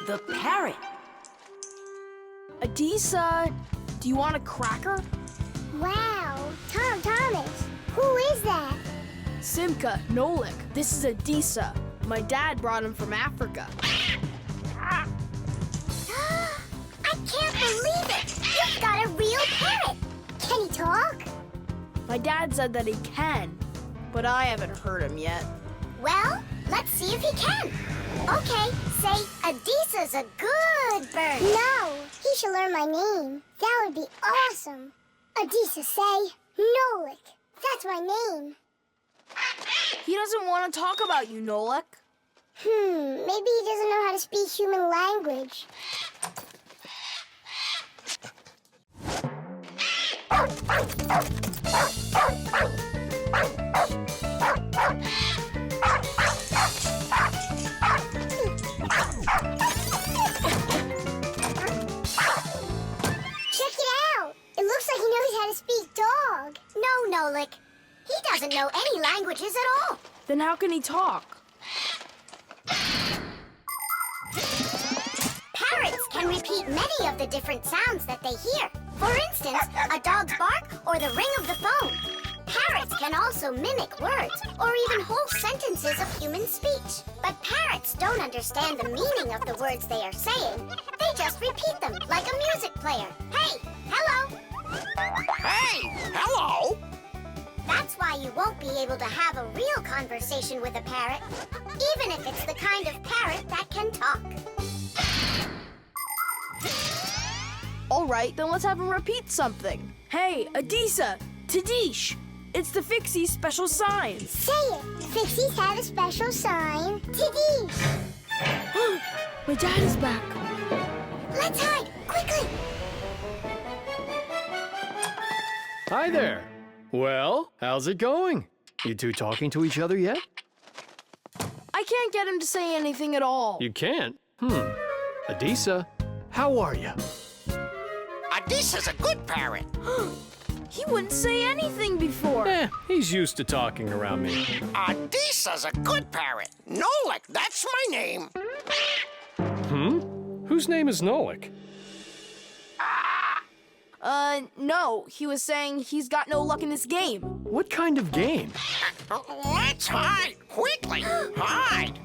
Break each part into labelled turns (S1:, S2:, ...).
S1: The parrot.
S2: Adisa, do you want a cracker?
S3: Wow, Thomas, who is that?
S2: Simka, Nolik, this is Adisa. My dad brought him from Africa.
S3: I can't believe it! You've got a real parrot! Can he talk?
S2: My dad said that he can, but I haven't heard him yet.
S3: Well, let's see if he can. Okay, say, Adisa's a good bird. No, he should learn my name. That would be awesome. Adisa, say, Nolik. That's my name.
S2: He doesn't want to talk about you, Nolik.
S3: Maybe he doesn't know how to speak human language. Check it out. It looks like he knows how to speak dog. No, Nolik. He doesn't know any languages at all.
S2: Then how can he talk?
S3: Parrots can repeat many of the different sounds that they hear. For instance, a dog's bark or the ring of the phone. Parrots can also mimic words or even whole sentences of human speech. But parrots don't understand the meaning of the words they are saying. They just repeat them like a music player. Hey, hello.
S4: Hey, hello.
S3: That's why you won't be able to have a real conversation with a parrot, even if it's the kind of parrot that can talk.
S2: All right, then let's have him repeat something. Hey, Adisa, Tadish, it's the Fixie special sign.
S3: Say it. Fixies have a special sign. Tidish.
S2: My dad is back.
S3: Let's hide, quickly.
S5: Hi there. Well, how's it going? You two talking to each other yet?
S2: I can't get him to say anything at all.
S5: You can't? Adisa, how are you?
S4: Adisa's a good parrot.
S2: He wouldn't say anything before.
S5: He's used to talking around me.
S4: Adisa's a good parrot. Nolik, that's my name.
S5: Whose name is Nolik?
S2: No, he was saying he's got no luck in this game.
S5: What kind of game?
S4: Let's hide, quickly. Hide.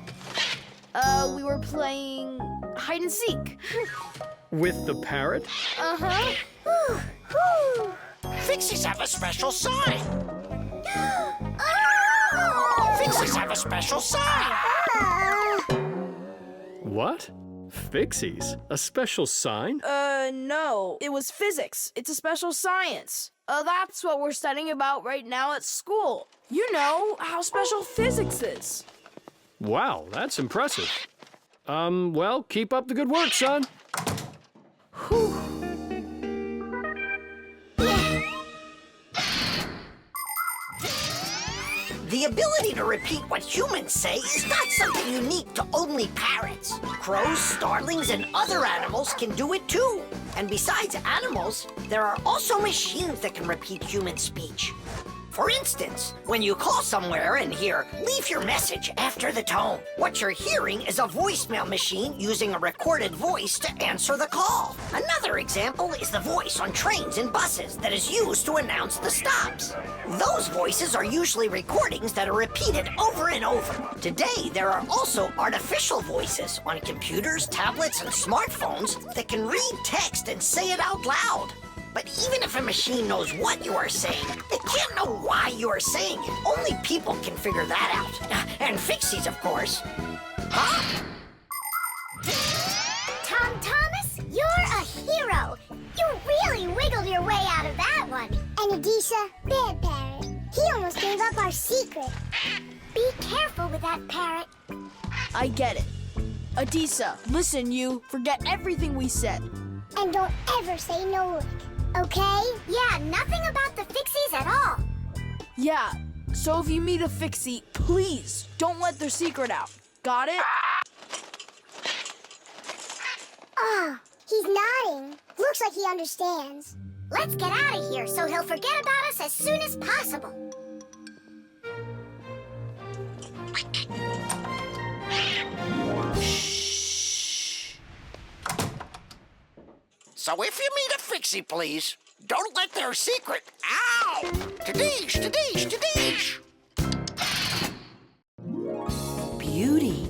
S2: We were playing hide and seek.
S5: With the parrot?
S2: Uh-huh.
S4: Fixies have a special sign.
S3: Oh!
S4: Fixies have a special sign.
S5: What? Fixies? A special sign?
S2: No. It was physics. It's a special science. That's what we're studying about right now at school. You know how special physics is.
S5: Wow, that's impressive. Well, keep up the good work, son.
S2: Whew.
S1: The ability to repeat what humans say is not something unique to only parrots. Crows, starlings, and other animals can do it too. And besides animals, there are also machines that can repeat human speech. For instance, when you call somewhere and hear, "Leave your message after the tone," what you're hearing is a voicemail machine using a recorded voice to answer the call. Another example is the voice on trains and buses that is used to announce the stops. Those voices are usually recordings that are repeated over and over. Today, there are also artificial voices on computers, tablets, and smartphones that can read text and say it out loud. But even if a machine knows what you are saying, it can't know why you are saying it. Only people can figure that out. And Fixies, of course. Huh?
S3: Thomas, you're a hero. You really wiggled your way out of that one. And Adisa, bad parrot. He almost gave up our secret. Be careful with that parrot.
S2: I get it. Adisa, listen, you. Forget everything we said.
S3: And don't ever say no lick, okay? Yeah, nothing about the Fixies at all.
S2: Yeah, so if you meet a Fixie, please don't let their secret out. Got it?
S3: Oh, he's nodding. Looks like he understands. Let's get out of here so he'll forget about us as soon as possible.
S4: So if you meet a Fixie, please, don't let their secret. Ow! Tadish, tadish, tadish!
S1: Beauty.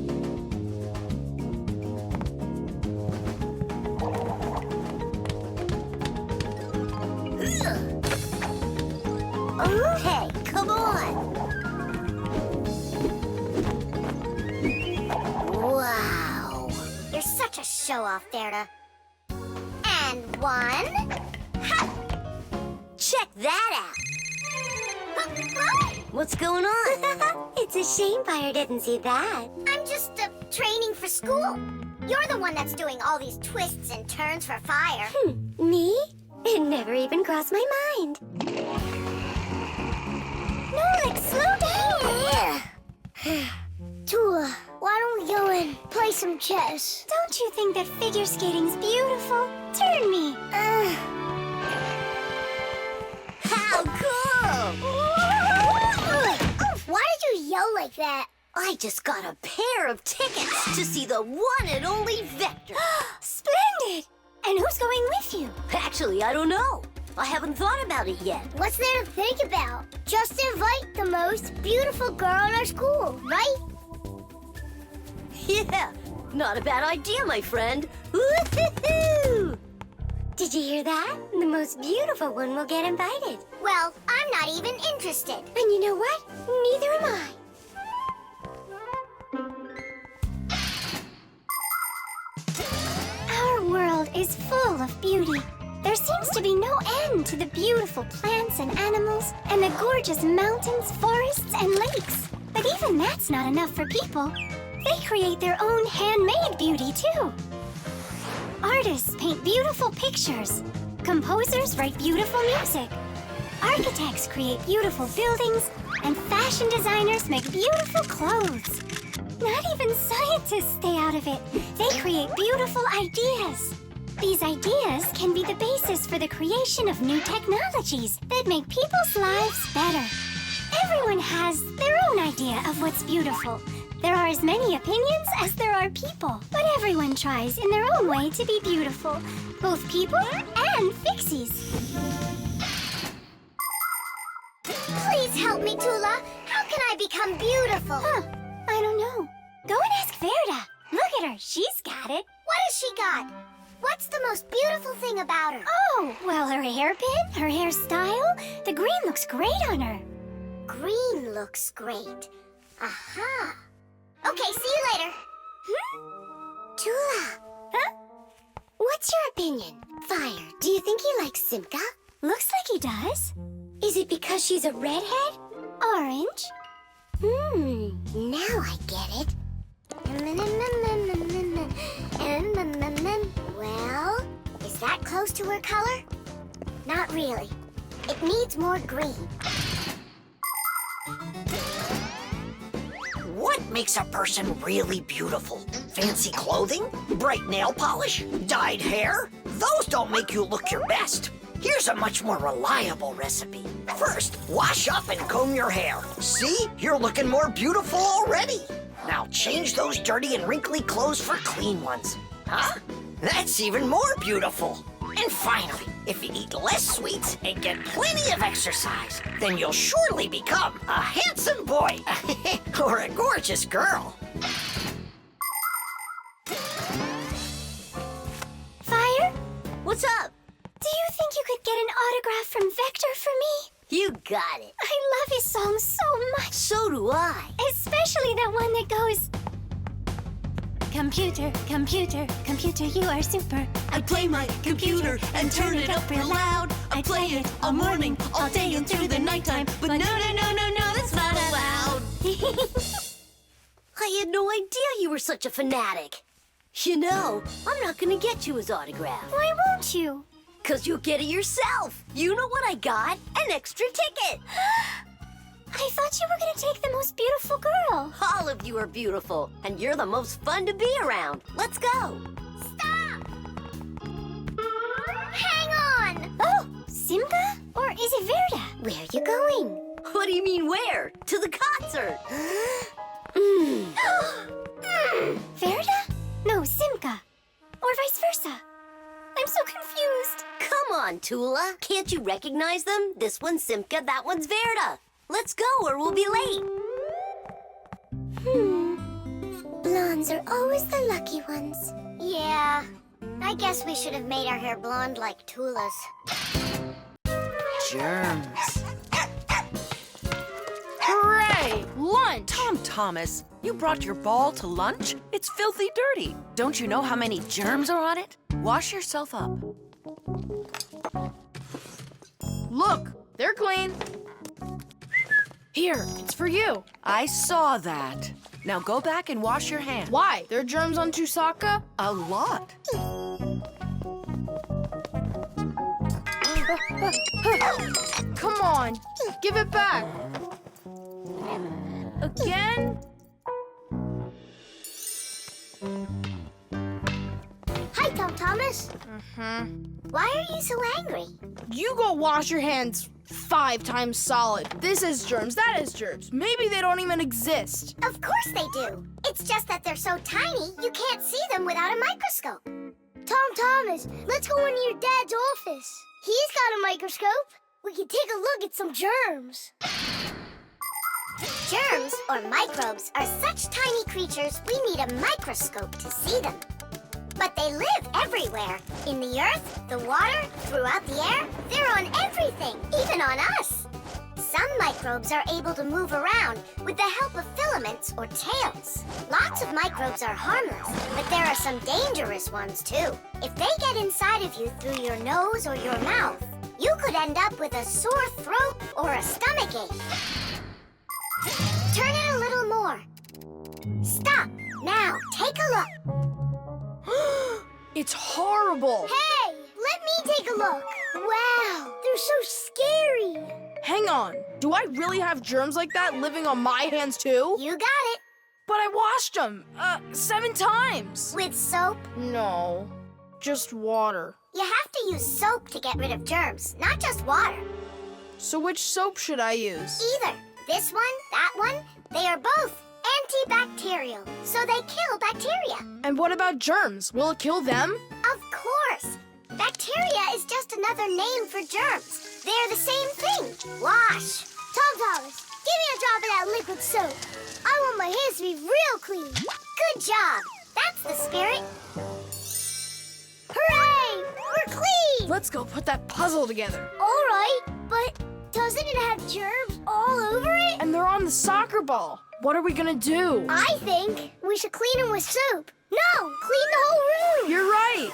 S3: Okay, come on. Wow. You're such a show-off, Verda. And one. Ha! Check that out.
S6: What's going on?
S3: It's a shame Fire didn't see that. I'm just training for school. You're the one that's doing all these twists and turns for Fire.
S6: Me? It never even crossed my mind.
S3: Nolik, slow down! Tula, why don't we go and play some chess?
S6: Don't you think that figure skating's beautiful? Turn me.
S3: How cool! Why did you yell like that?
S6: I just got a pair of tickets to see the one and only Vector.
S3: Splendid! And who's going with you?
S6: Actually, I don't know. I haven't thought about it yet.
S3: What's there to think about? Just invite the most beautiful girl in our school, right?
S6: Yeah, not a bad idea, my friend. Woo-hoo-hoo! Did you hear that? The most beautiful one will get invited.
S3: Well, I'm not even interested.
S6: And you know what? Neither am I.
S3: Our world is full of beauty. There seems to be no end to the beautiful plants and animals, and the gorgeous mountains, forests, and lakes. But even that's not enough for people. They create their own handmade beauty, too. Artists paint beautiful pictures. Composers write beautiful music. Architects create beautiful buildings, and fashion designers make beautiful clothes. Not even scientists stay out of it. They create beautiful ideas. These ideas can be the basis for the creation of new technologies that make people's lives better. Everyone has their own idea of what's beautiful. There are as many opinions as there are people, but everyone tries in their own way to be beautiful, both people and Fixies. Please help me, Tula. How can I become beautiful? I don't know. Go and ask Verda. Look at her. She's got it. What has she got? What's the most beautiful thing about her? Oh, well, her hairpin, her hairstyle. The green looks great on her. Green looks great. Aha. Okay, see you later.
S6: Tula.
S3: Huh?
S6: What's your opinion? Fire, do you think he likes Simka?
S3: Looks like he does.
S6: Is it because she's a redhead?
S3: Orange.
S6: Now I get it.
S3: Well, is that close to her color? Not really. It needs more green.
S1: What makes a person really beautiful? Fancy clothing? Bright nail polish? Dyed hair? Those don't make you look your best. Here's a much more reliable recipe. First, wash up and comb your hair. See? You're looking more beautiful already. Now change those dirty and wrinkly clothes for clean ones. Huh? That's even more beautiful. And finally, if you eat less sweets and get plenty of exercise, then you'll surely become a handsome boy or a gorgeous girl.
S3: Fire?
S6: What's up?
S3: Do you think you could get an autograph from Vector for me?
S6: You got it.
S3: I love his song so much.
S6: So do I.
S3: Especially that one that goes...
S7: Computer, computer, computer, you are super. I play my computer and turn it up real loud. I play it all morning, all day and through the nighttime. But no, that's not allowed.
S6: I had no idea you were such a fanatic. You know, I'm not gonna get you his autograph.
S3: Why won't you?
S6: 'Cause you'll get it yourself. You know what I got? An extra ticket.
S3: I thought you were gonna take the most beautiful girl.
S6: All of you are beautiful, and you're the most fun to be around. Let's go.
S3: Stop! Hang on! Oh, Simka? Or is it Verda?
S6: Where are you going? What do you mean where? To the concert.
S3: Verda? No, Simka. Or vice versa. I'm so confused.
S6: on, Tula. Can't you recognize them? This one's Simka, that one's Verda. Let's go or we'll be late.
S3: Blondes are always the lucky ones. Yeah, I guess we should have made our hair blonde like Tula's.
S8: Germs.
S2: Hooray! Lunch!
S8: Tom Thomas, you brought your ball to lunch? It's filthy dirty. Don't you know how many germs are on it? Wash yourself up.
S2: Look, they're clean. Here, it's for you.
S8: I saw that. Now go back and wash your hands.
S2: Why? There are germs on Tusaka?
S8: A lot.
S2: Come on, give it back. Again?
S3: Hi, Tom Thomas. Why are you so angry?
S2: You go wash your hands 5 times solid. This is germs, that is germs. Maybe they don't even exist.
S3: Of course they do. It's just that they're so tiny, you can't see them without a microscope. Tom Thomas, let's go into your dad's office. He's got a microscope. We can take a look at some germs. Germs, or microbes, are such tiny creatures we need a microscope to see them. But they live everywhere. In the earth, the water, throughout the air. They're on everything, even on us. Some microbes are able to move around with the help of filaments or tails. Lots of microbes are harmless, but there are some dangerous ones too. If they get inside of you through your nose or your mouth, you could end up with a sore throat or a stomachache. Turn it a little more. Stop. Now, take a look.
S2: It's horrible.
S3: Hey, let me take a look. Wow, they're so scary.
S2: Hang on. Do I really have germs like that living on my hands too?
S3: You got it.
S2: But I washed them 7 times.
S3: With soap?
S2: No, just water.
S3: You have to use soap to get rid of germs, not just water.
S2: So which soap should I use?
S3: Either this one, that one, they are both antibacterial, so they kill bacteria.
S2: And what about germs? Will it kill them?
S3: Of course. Bacteria is just another name for germs. They're the same thing. Wash. Tom Thomas, give me a drop of that liquid soap. I want my hands to be real clean. Good job. That's the spirit. Hooray! We're clean!
S2: Let's go put that puzzle together.
S3: All right, but doesn't it have germs all over it?
S2: And they're on the soccer ball. What are we gonna do?
S3: I think we should clean them with soap. No, clean the whole room.
S2: You're right.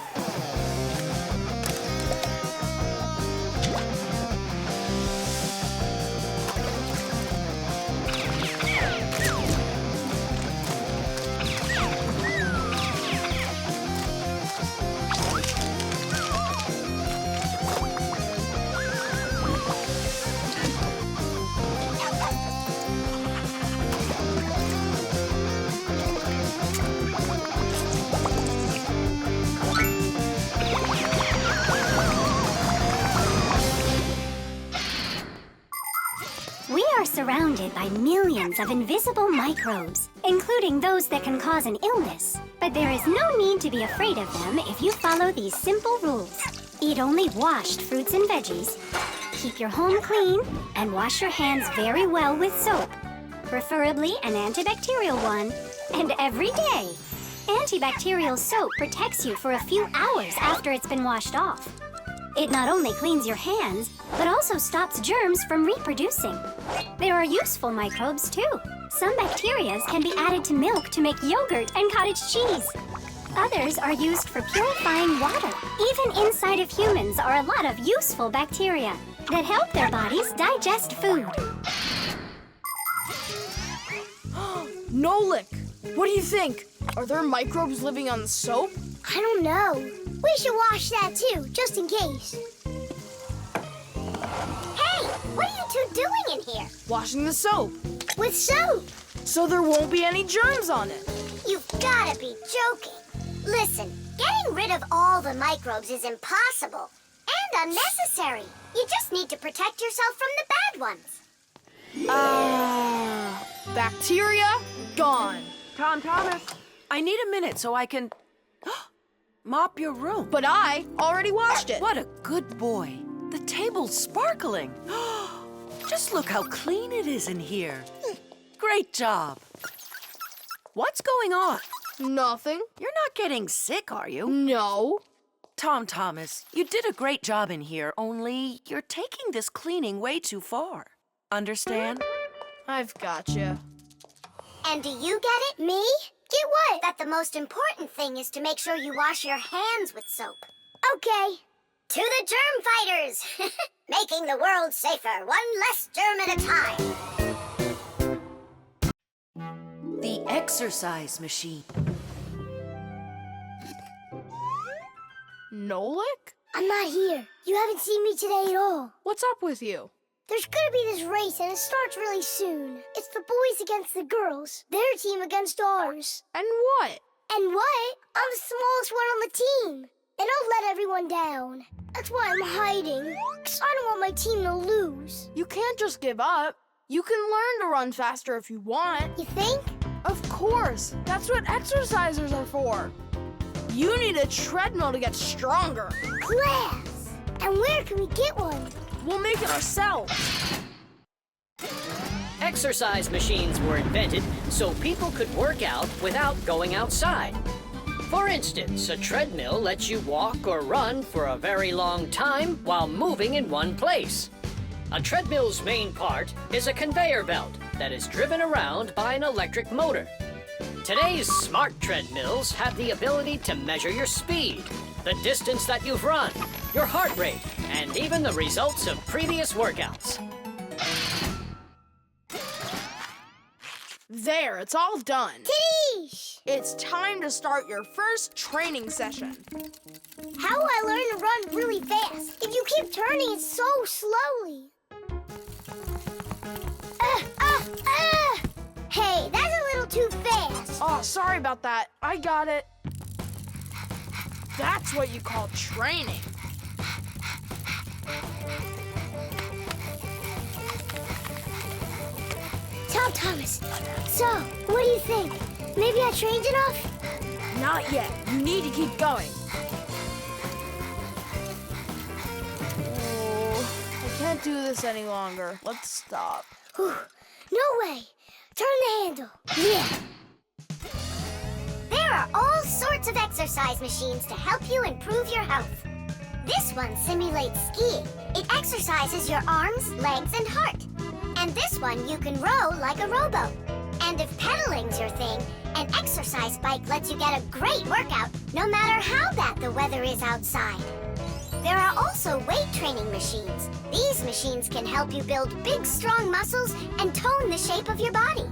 S9: We are surrounded by millions of invisible microbes, including those that can cause an illness. But there is no need to be afraid of them if you follow these simple rules. Eat only washed fruits and veggies, keep your home clean, and wash your hands very well with soap, preferably an antibacterial one, and every day. Antibacterial soap protects you for a few hours after it's been washed off. It not only cleans your hands, but also stops germs from reproducing. There are useful microbes, too. Some bacteria can be added to milk to make yogurt and cottage cheese. Others are used for purifying water. Even inside of humans are a lot of useful bacteria that help their bodies digest food.
S2: Nolik, what do you think? Are there microbes living on the soap?
S3: I don't know. We should wash that too, just in case. Hey, what are you two doing in here?
S2: Washing the soap.
S3: With soap?
S2: So there won't be any germs on it.
S3: You've gotta be joking. Listen, getting rid of all the microbes is impossible and unnecessary. You just need to protect yourself from the bad ones.
S2: Bacteria gone.
S8: Tom Thomas, I need a minute so I can... Mop your room.
S2: But I already washed it.
S8: What a good boy. The table's sparkling. Just look how clean it is in here. Great job. What's going on?
S2: Nothing.
S8: You're not getting sick, are you?
S2: No.
S8: Tom Thomas, you did a great job in here, only you're taking this cleaning way too far. Understand?
S2: I've gotcha.
S3: And do you get it? Me? Get what? That the most important thing is to make sure you wash your hands with soap. Okay. To the germ fighters! Making the world safer, one less germ at a time.
S8: The exercise machine.
S2: Nolik?
S3: I'm not here. You haven't seen me today at all.
S2: What's up with you?
S3: There's gonna be this race and it starts really soon. It's the boys against the girls. Their team against ours.
S2: And what?
S3: And what? I'm the smallest one on the team. And I'll let everyone down. That's why I'm hiding. 'Cause I don't want my team to lose.
S2: You can't just give up. You can learn to run faster if you want.
S3: You think?
S2: Of course. That's what exercisers are for. You need a treadmill to get stronger.
S3: Class! And where can we get one?
S2: We'll make it ourselves.
S10: Exercise machines were invented so people could work out without going outside. For instance, a treadmill lets you walk or run for a very long time while moving in one place. A treadmill's main part is a conveyor belt that is driven around by an electric motor. Today's smart treadmills have the ability to measure your speed, the distance that you've run, your heart rate, and even the results of previous workouts.
S2: There, it's all done.
S3: Tish!
S2: It's time to start your first training session.
S3: How will I learn to run really fast if you keep turning it so slowly? Hey, that's a little too fast.
S2: Oh, sorry about that. I got it. That's what you call training.
S3: Tom Thomas, so, what do you think? Maybe I trained enough?
S2: Not yet. You need to keep going. Oh, I can't do this any longer. Let's stop.
S3: Whew. No way. Turn the handle. Yeah. There are all sorts of exercise machines to help you improve your health. This one simulates skiing. It exercises your arms, legs, and heart. And this one you can row like a rowboat. And if pedaling's your thing, an exercise bike lets you get a great workout no matter how bad the weather is outside. There are also weight training machines. These machines can help you build big, strong muscles and tone the shape of your body.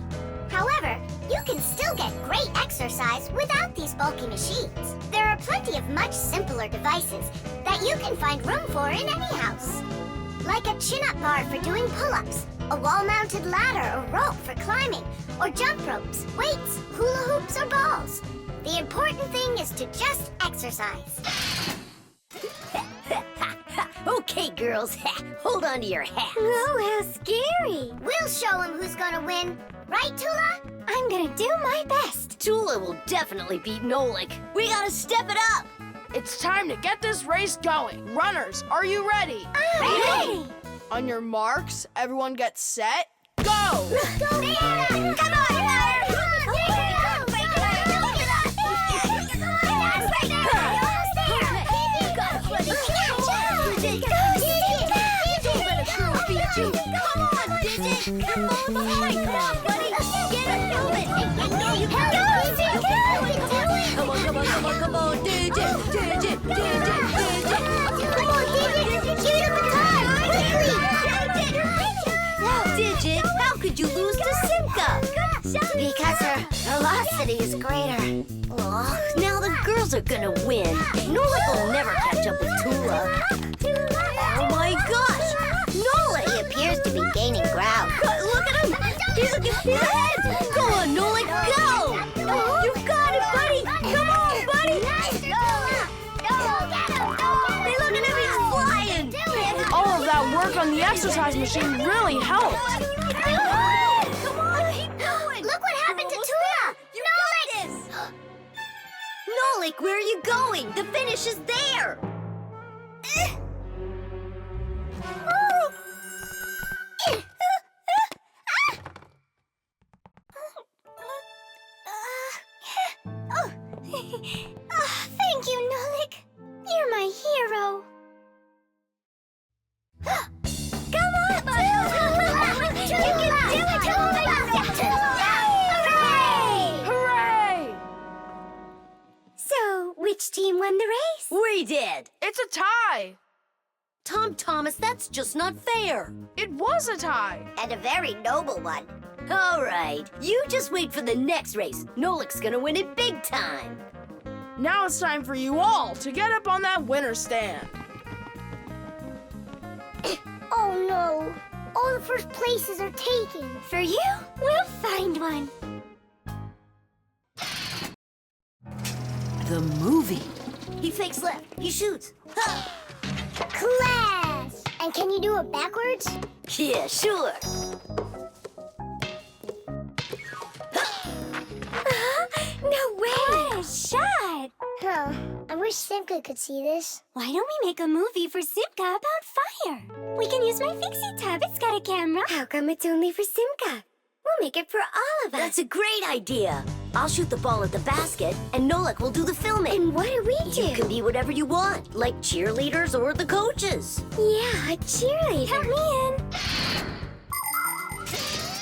S3: However, you can still get great exercise without these bulky machines. There are plenty of much simpler devices that you can find room for in any house. Like a chin-up bar for doing pull-ups, a wall-mounted ladder or rope for climbing, or jump ropes, weights, hula hoops, or balls. The important thing is to just exercise.
S6: Okay, girls, hold on to your hats.
S3: Oh, how scary. We'll show him who's gonna win. Right, Tula?
S9: I'm gonna do my best.
S6: Tula will definitely beat Nolik. We gotta step it up.
S2: It's time to get this race going. Runners, are you ready?
S3: Ready!
S2: On your marks, everyone get set, go!
S3: Go, Fiona! Come on, Come on, buddy! Get it moving! I know you can do it!
S6: Come on, Digit!
S3: Come on, Digit! Give it up the time! Quickly!
S6: Digit, how could you lose to Simka?
S3: Because her velocity is greater.
S6: Oh, now the girls are gonna win. Nolik will never catch up with Tula. Oh my gosh! Nolik!
S3: He appears to be gaining ground.
S6: Look at him! He's ahead! Go on, Nolik, go! You got it, buddy! Come on, buddy! Hey, look at him, he's flying!
S2: All of that work on the exercise machine really helped.
S6: Come on, keep going!
S3: Look what happened to Tula!
S6: You got this! Nolik, where are you going? The finish is there!
S9: Thank you, Nolik. You're my hero. Come on, you can do it, Hooray!
S2: Hooray!
S9: So, which team won the race?
S6: We did!
S2: It's a tie.
S6: Tom Thomas, that's just not fair.
S2: It was a tie.
S3: And a very noble one.
S6: All right, you just wait for the next race. Nolik's gonna win it big time.
S2: Now it's time for you all to get up on that winner stand.
S3: Oh no! All the first places are taken.
S9: For you, we'll find one.
S8: The movie.
S6: He fakes left. He shoots. Ha!
S3: Class! And can you do it backwards?
S6: Yeah, sure.
S9: No way! What a shot!
S3: Huh. I wish Simka could see this.
S9: Why don't we make a movie for Simka about fire? We can use my Fixie tub. It's got a camera. How come it's only for Simka? We'll make it for all of us.
S6: That's a great idea. I'll shoot the ball at the basket, and Nolik will do the filming.
S9: And what do we do?
S6: You can be whatever you want, like cheerleaders or the coaches.
S9: Yeah, a cheerleader. Count me in.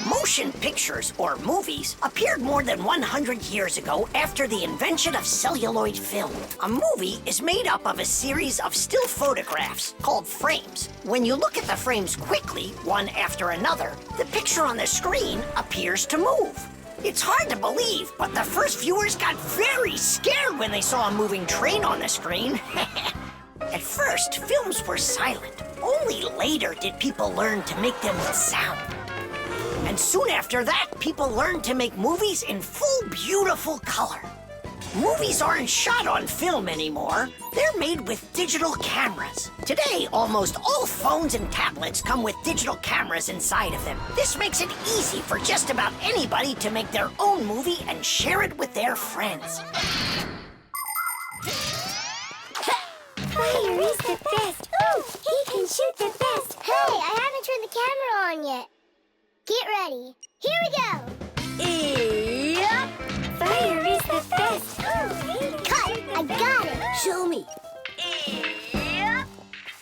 S1: Motion pictures, or movies, appeared more than 100 years ago after the invention of celluloid film. A movie is made up of a series of still photographs called frames. When you look at the frames quickly, one after another, the picture on the screen appears to move. It's hard to believe, but the first viewers got very scared when they saw a moving train on the screen. At first, films were silent. Only later did people learn to make them with sound. And soon after that, people learned to make movies in full, beautiful color. Movies aren't shot on film anymore. They're made with digital cameras. Today, almost all phones and tablets come with digital cameras inside of them. This makes it easy for just about anybody to make their own movie and share it with their friends.
S3: Fire is the best. Ooh, he can shoot the best. Hey, I haven't turned the camera on yet. Get ready. Here we go.
S6: Yep.
S9: Fire is the best.
S3: Cut. I got it.
S6: Show me.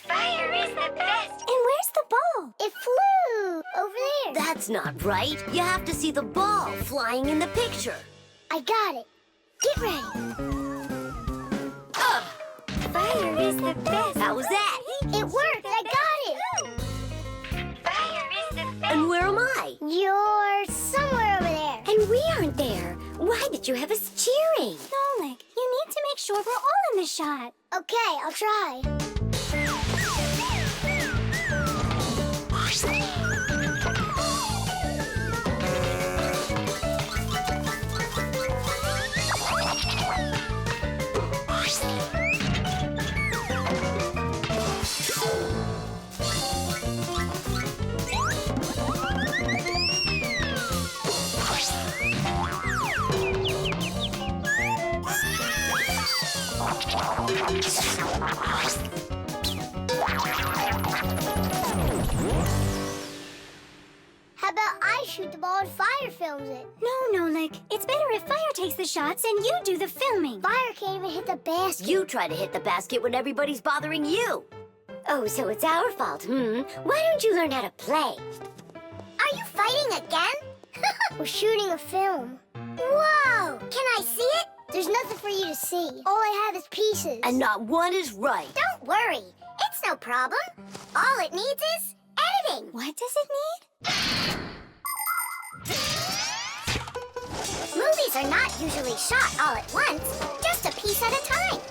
S9: Fire is the best. And where's the ball?
S3: It flew over there.
S6: That's not right. You have to see the ball flying in the picture.
S3: I got it. Get ready.
S9: Fire is the best.
S6: How was that?
S3: It worked. I got it.
S9: Fire is the best.
S6: And where am I?
S3: You're somewhere over there.
S6: And we aren't there. Why did you have us cheering?
S9: Nolik, you need to make sure we're all in the shot.
S3: Okay, I'll try. How about I shoot the ball and Fire films it?
S9: No, Nolik. It's better if Fire takes the shots and you do the filming.
S3: Fire can't even hit the basket.
S6: You try to hit the basket when everybody's bothering you.
S9: Oh, so it's our fault, Why don't you learn how to play?
S3: Are you fighting again? We're shooting a film. Whoa! Can I see it? There's nothing for you to see. All I have is pieces.
S6: And not one is right.
S3: Don't worry. It's no problem. All it needs is editing.
S9: What does it need?
S3: Movies are not usually shot all at once, just a piece at a time.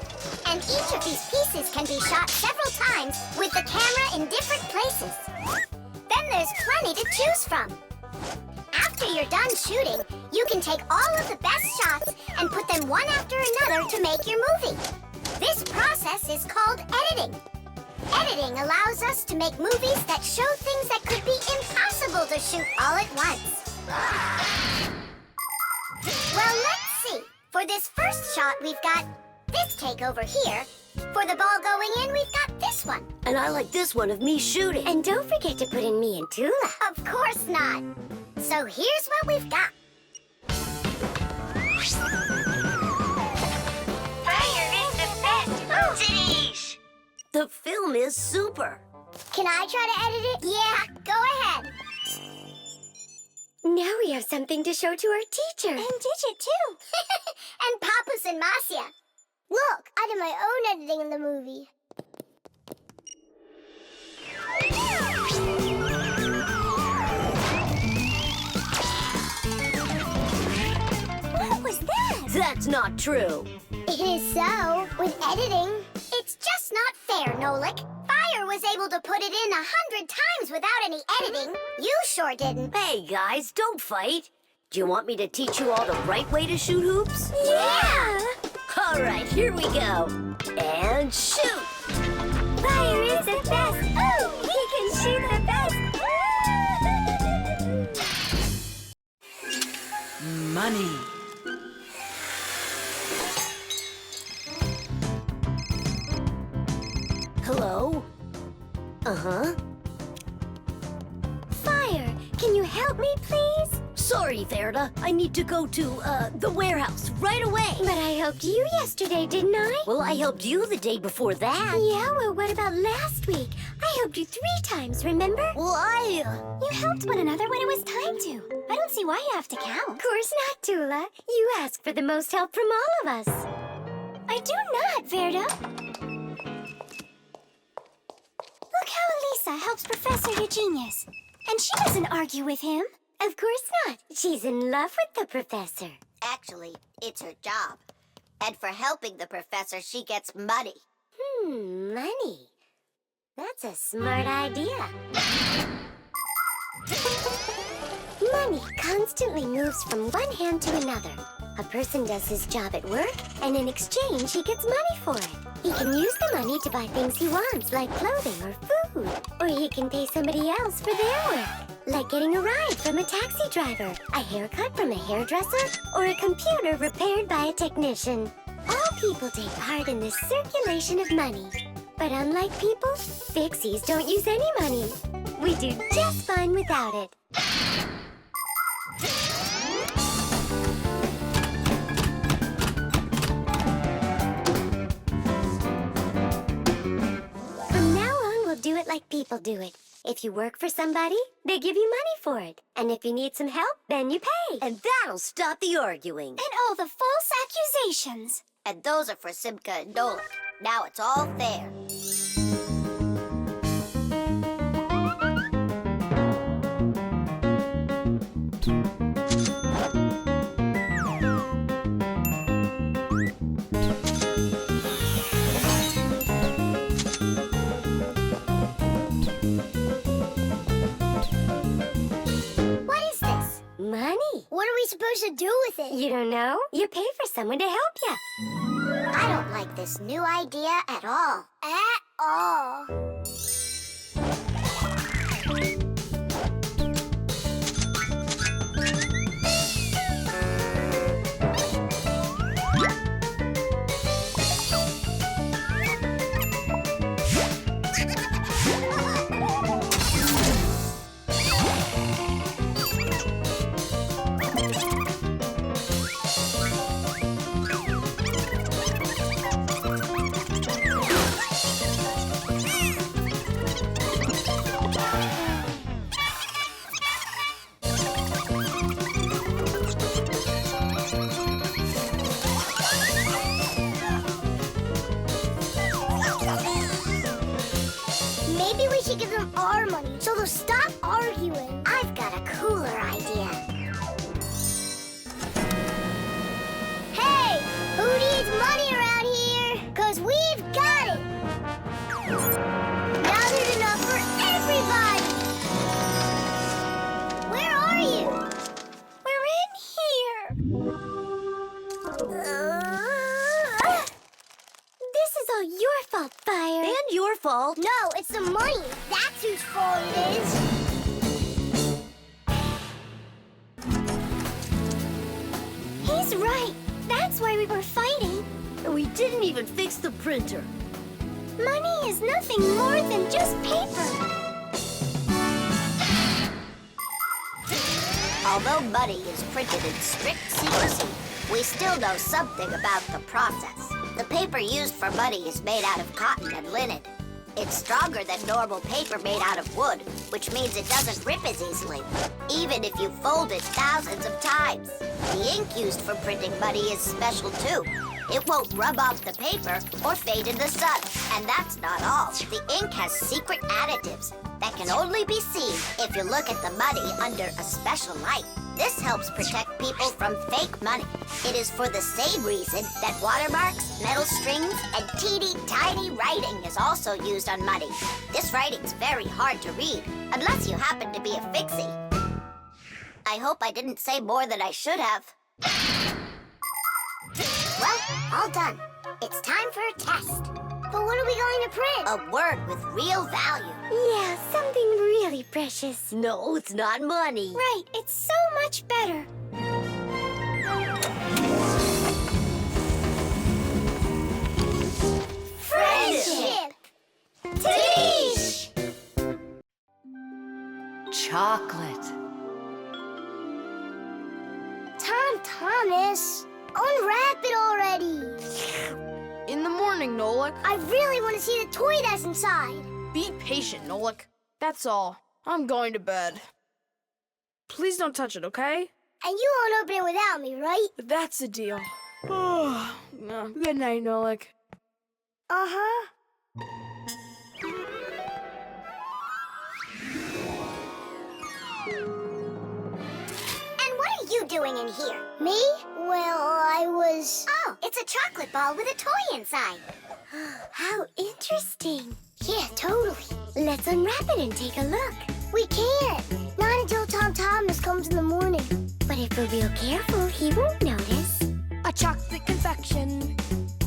S3: And each of these pieces can be shot several times with the camera in different places. Then there's plenty to choose from. After you're done shooting, you can take all of the best shots and put them one after another to make your movie. This process is called editing. Editing allows us to make movies that show things that could be impossible to shoot all at once. Well, let's see. For this first shot, we've got this cake over here. For the ball going in, we've got this one.
S6: And I like this one of me shooting.
S9: And don't forget to put in me and Tula.
S3: Of course not. So here's what we've got.
S9: Fire is the best. Cities.
S6: The film is super.
S3: Can I try to edit it? Yeah, go ahead.
S9: Now we have something to show to our teacher.
S3: And Digit, too. And Papas and Marcia. Look, I did my own editing in the movie.
S9: What was that?
S6: That's not true.
S3: It is so. With editing, it's just not fair, Nolik. Fire was able to put it in 100 times without any editing. You sure didn't.
S6: Hey, guys, don't fight. Do you want me to teach you all the right way to shoot hoops?
S9: Yeah!
S6: All right, here we go. And shoot!
S9: Fire is the best. Oh, he can shoot the best.
S8: Money.
S6: Hello? Uh-huh.
S9: Fire, can you help me, please?
S6: Sorry, Verda. I need to go to, the warehouse right away.
S9: But I helped you yesterday, didn't I?
S6: Well, I helped you the day before that.
S9: Yeah, well, what about last week? I helped you 3 times, remember?
S6: Well,
S9: You helped one another when it was time to. I don't see why you have to count. Of course not, Tula. You asked for the most help from all of us. I do not, Verda. Look how Elisa helps Professor Eugenius. And she doesn't argue with him. Of course not. She's in love with the professor.
S3: Actually, it's her job. And for helping the professor, she gets money.
S9: Money. That's a smart idea. Money constantly moves from one hand to another. A person does his job at work, and in exchange, he gets money for it. He can use the money to buy things he wants, like clothing or food. Or he can pay somebody else for their work, like getting a ride from a taxi driver, a haircut from a hairdresser, or a computer repaired by a technician. All people take part in this circulation of money. But unlike people, Fixies don't use any money. We do just fine without it. From now on, we'll do it like people do it. If you work for somebody, they give you money for it. And if you need some help, then you pay.
S6: And that'll stop the arguing.
S9: And all the false accusations.
S3: And those are for Simka and Nolik. Now it's all fair. What is this?
S9: Money.
S3: What are we supposed to do with it?
S9: You don't know? You pay for someone to help you.
S3: I don't like this new idea at all. At all. Maybe we should give them our money so they'll stop arguing. I've got a cooler idea. Hey, who needs money around here? 'Cause we've got it. Now there's enough for everybody. Where are you?
S9: We're in here. This is all your fault, Fire.
S6: And your fault.
S3: No, it's the money. That's whose fault it is.
S9: He's right. That's why we were fighting.
S6: we didn't even fix the printer.
S9: Money is nothing more than just paper.
S3: Although money is printed in strict secrecy, we still know something about the process. The paper used for money is made out of cotton and linen. It's stronger than normal paper made out of wood, which means it doesn't rip as easily, even if you fold it thousands of times. The ink used for printing money is special too. It won't rub off the paper or fade in the sun. And that's not all. The ink has secret additives that can only be seen if you look at the money under a special light. This helps protect people from fake money. It is for the same reason that watermarks, metal strings, and teeny tiny writing is also used on money. This writing's very hard to read, unless you happen to be a Fixie. I hope I didn't say more than I should have. Well, all done. It's time for a test. But what are we going to print? A word with real value.
S9: Yeah, something really precious.
S6: No, it's not money.
S9: Right, it's so much better.
S3: Friendship! Tish!
S8: Chocolate.
S3: Thomas, unwrap it already.
S2: In the morning, Nolik.
S3: I really want to see the toy that's inside.
S2: Be patient, Nolik. That's all. I'm going to bed. Please don't touch it, okay?
S3: And you won't open it without me, right?
S2: That's the deal. Good night, Nolik.
S3: Uh-huh. And what are you doing in here? Me? Well, I was... Oh, it's a chocolate ball with a toy inside.
S9: How interesting.
S3: Yeah, totally.
S9: Let's unwrap it and take a look.
S3: We can't. Not until Tom Thomas comes in the morning.
S9: But if we're real careful, he won't notice.
S11: A chocolate confection,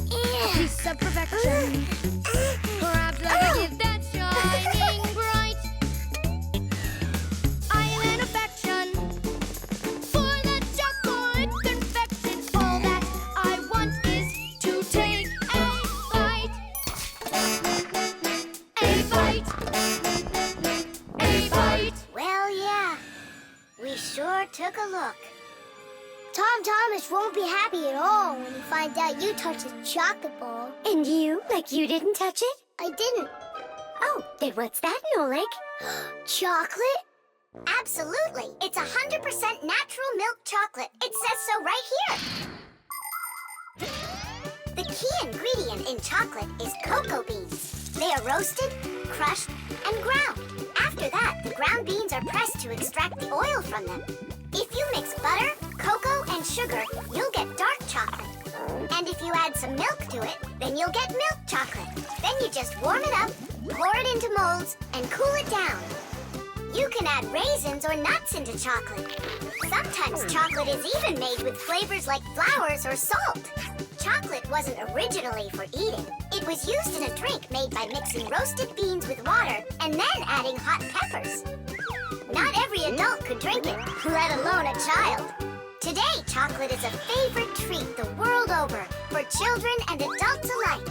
S3: Yeah.
S11: piece of perfection. Perhaps like a gift that's shining bright. I am an affection for the chocolate confection. All that I want is to take a bite. A bite. A bite.
S3: Well, yeah. We sure took a look. Tom Thomas won't be happy at all when he finds out you touched the chocolate ball.
S9: And you, like you didn't touch it?
S3: I didn't.
S9: Oh, then what's that, Nolik?
S3: Chocolate? Absolutely. It's 100% natural milk chocolate. It says so right here. The key ingredient in chocolate is cocoa beans. They are roasted, crushed, and ground. After that, the ground beans are pressed to extract the oil from them. If you mix butter, cocoa, and sugar, you'll get dark chocolate. And if you add some milk to it, then you'll get milk chocolate. Then you just warm it up, pour it into molds, and cool it down. You can add raisins or nuts into chocolate. Sometimes chocolate is even made with flavors like flowers or salt. Chocolate wasn't originally for eating. It was used in a drink made by mixing roasted beans with water and then adding hot peppers. Not every adult could drink it, let alone a child. Today, chocolate is a favorite treat the world over for children and adults alike.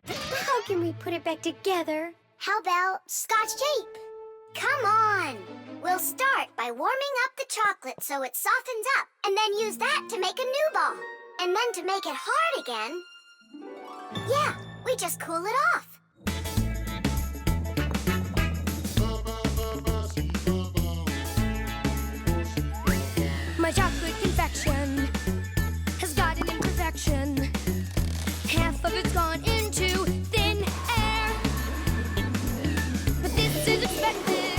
S9: How can we put it back together?
S3: How about Scotch tape? Come on! We'll start by warming up the chocolate so it softens up, and then use that to make a new ball. And then to make it hard again... Yeah, we just cool it off.
S11: My chocolate confection has got an imperfection. Half of it's gone into thin air. But this is expected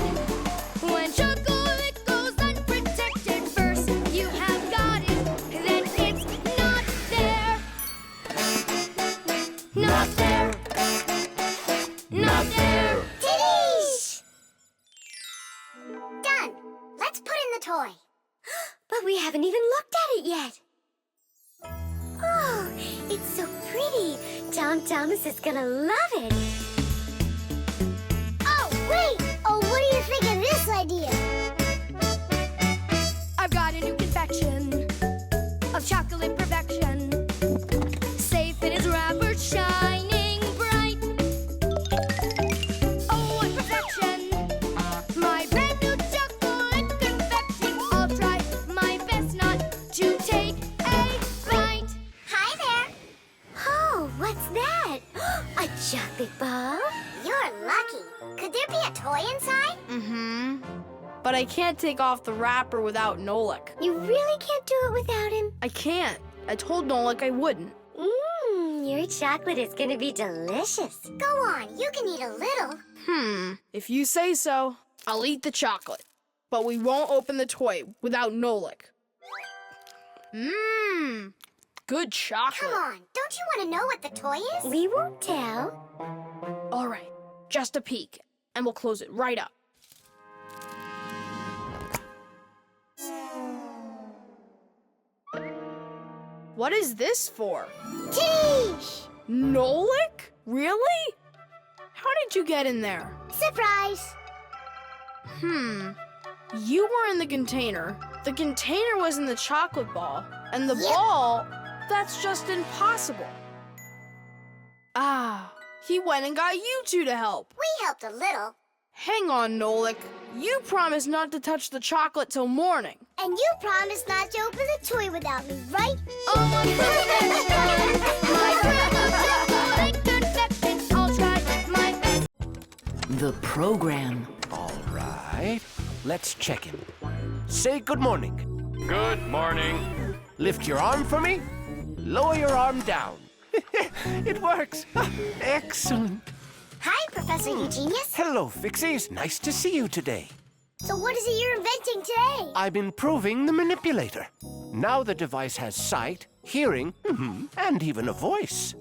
S11: when chocolate goes unprotected. First you have got it, then it's not there. Not there. Not there.
S3: Tidish! Done. Let's put in the toy.
S9: But we haven't even looked at it yet. Oh, it's so pretty. Tom Thomas is gonna love it.
S3: Oh, wait! Oh, what do you think of this idea?
S11: I've got a new confection. of chocolate perfection. Safe in his wrapper, shining bright. Oh, what perfection! My brand new chocolate confection. I'll try my best not to take a bite.
S3: Hi there.
S9: Oh, what's that? A chocolate ball?
S3: You're lucky. Could there be a toy inside?
S2: Mm-hmm. But I can't take off the wrapper without Nolik.
S9: You really can't do it without him?
S2: I can't. I told Nolik I wouldn't.
S9: Your chocolate is gonna be delicious.
S3: Go on, you can eat a little.
S2: If you say so, I'll eat the chocolate. But we won't open the toy without Nolik. Good chocolate.
S3: Come on, don't you want to know what the toy is?
S9: We won't tell.
S2: All right, just a peek, and we'll close it right up. What is this for?
S3: Tish!
S2: Nolik? Really? How did you get in there?
S3: Surprise!
S2: You were in the container. The container was in the chocolate ball. And the
S3: Yep.
S2: ball, that's just impossible. Ah, he went and got you two to help.
S3: We helped a little.
S2: Hang on, Nolik. You promised not to touch the chocolate till morning.
S3: And you promised not to open the toy without me, right?
S11: Oh, what perfection! My brand new chocolate confection. I'll try my best.
S12: The program.
S4: All right. Let's check in. Say good morning.
S5: Good morning.
S4: Lift your arm for me. Lower your arm down. It works. Excellent.
S3: Hi, Professor Eugenius.
S4: Hello, Fixies. Nice to see you today.
S3: So what is it you're inventing today?
S4: I'm improving the manipulator. Now the device has sight, hearing, and even a voice.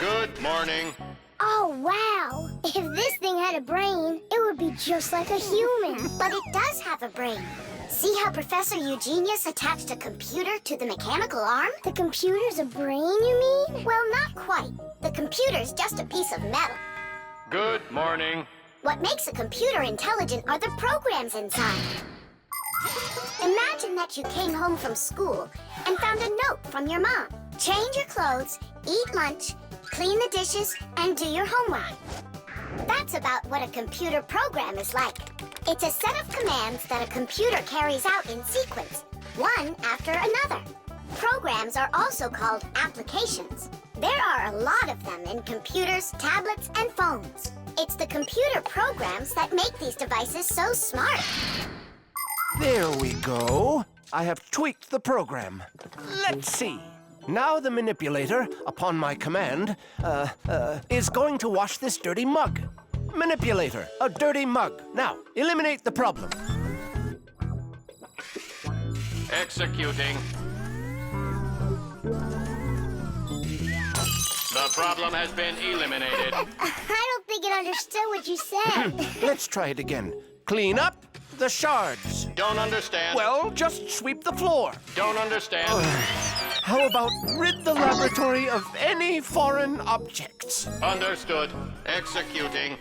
S5: Good morning.
S3: Oh, wow. If this thing had a brain, it would be just like a human. But it does have a brain. See how Professor Eugenius attached a computer to the mechanical arm? The computer's a brain, you mean? Well, not quite. The computer's just a piece of metal.
S5: Good morning.
S3: What makes a computer intelligent are the programs inside. Imagine that you came home from school and found a note from your mom. Change your clothes, eat lunch, clean the dishes, and do your homework. That's about what a computer program is like. It's a set of commands that a computer carries out in sequence, one after another. Programs are also called applications. There are a lot of them in computers, tablets, and phones. It's the computer programs that make these devices so smart.
S4: There we go. I have tweaked the program. Let's see. Now the manipulator, upon my command, is going to wash this dirty mug. Manipulator, a dirty mug. Now, eliminate the problem.
S5: Executing. The problem has been eliminated.
S3: I don't think it understood what you said.
S4: Let's try it again. Clean up the shards.
S5: Don't understand.
S4: Well, just sweep the floor.
S5: Don't understand.
S4: How about rid the laboratory of any foreign objects?
S5: Understood. Executing.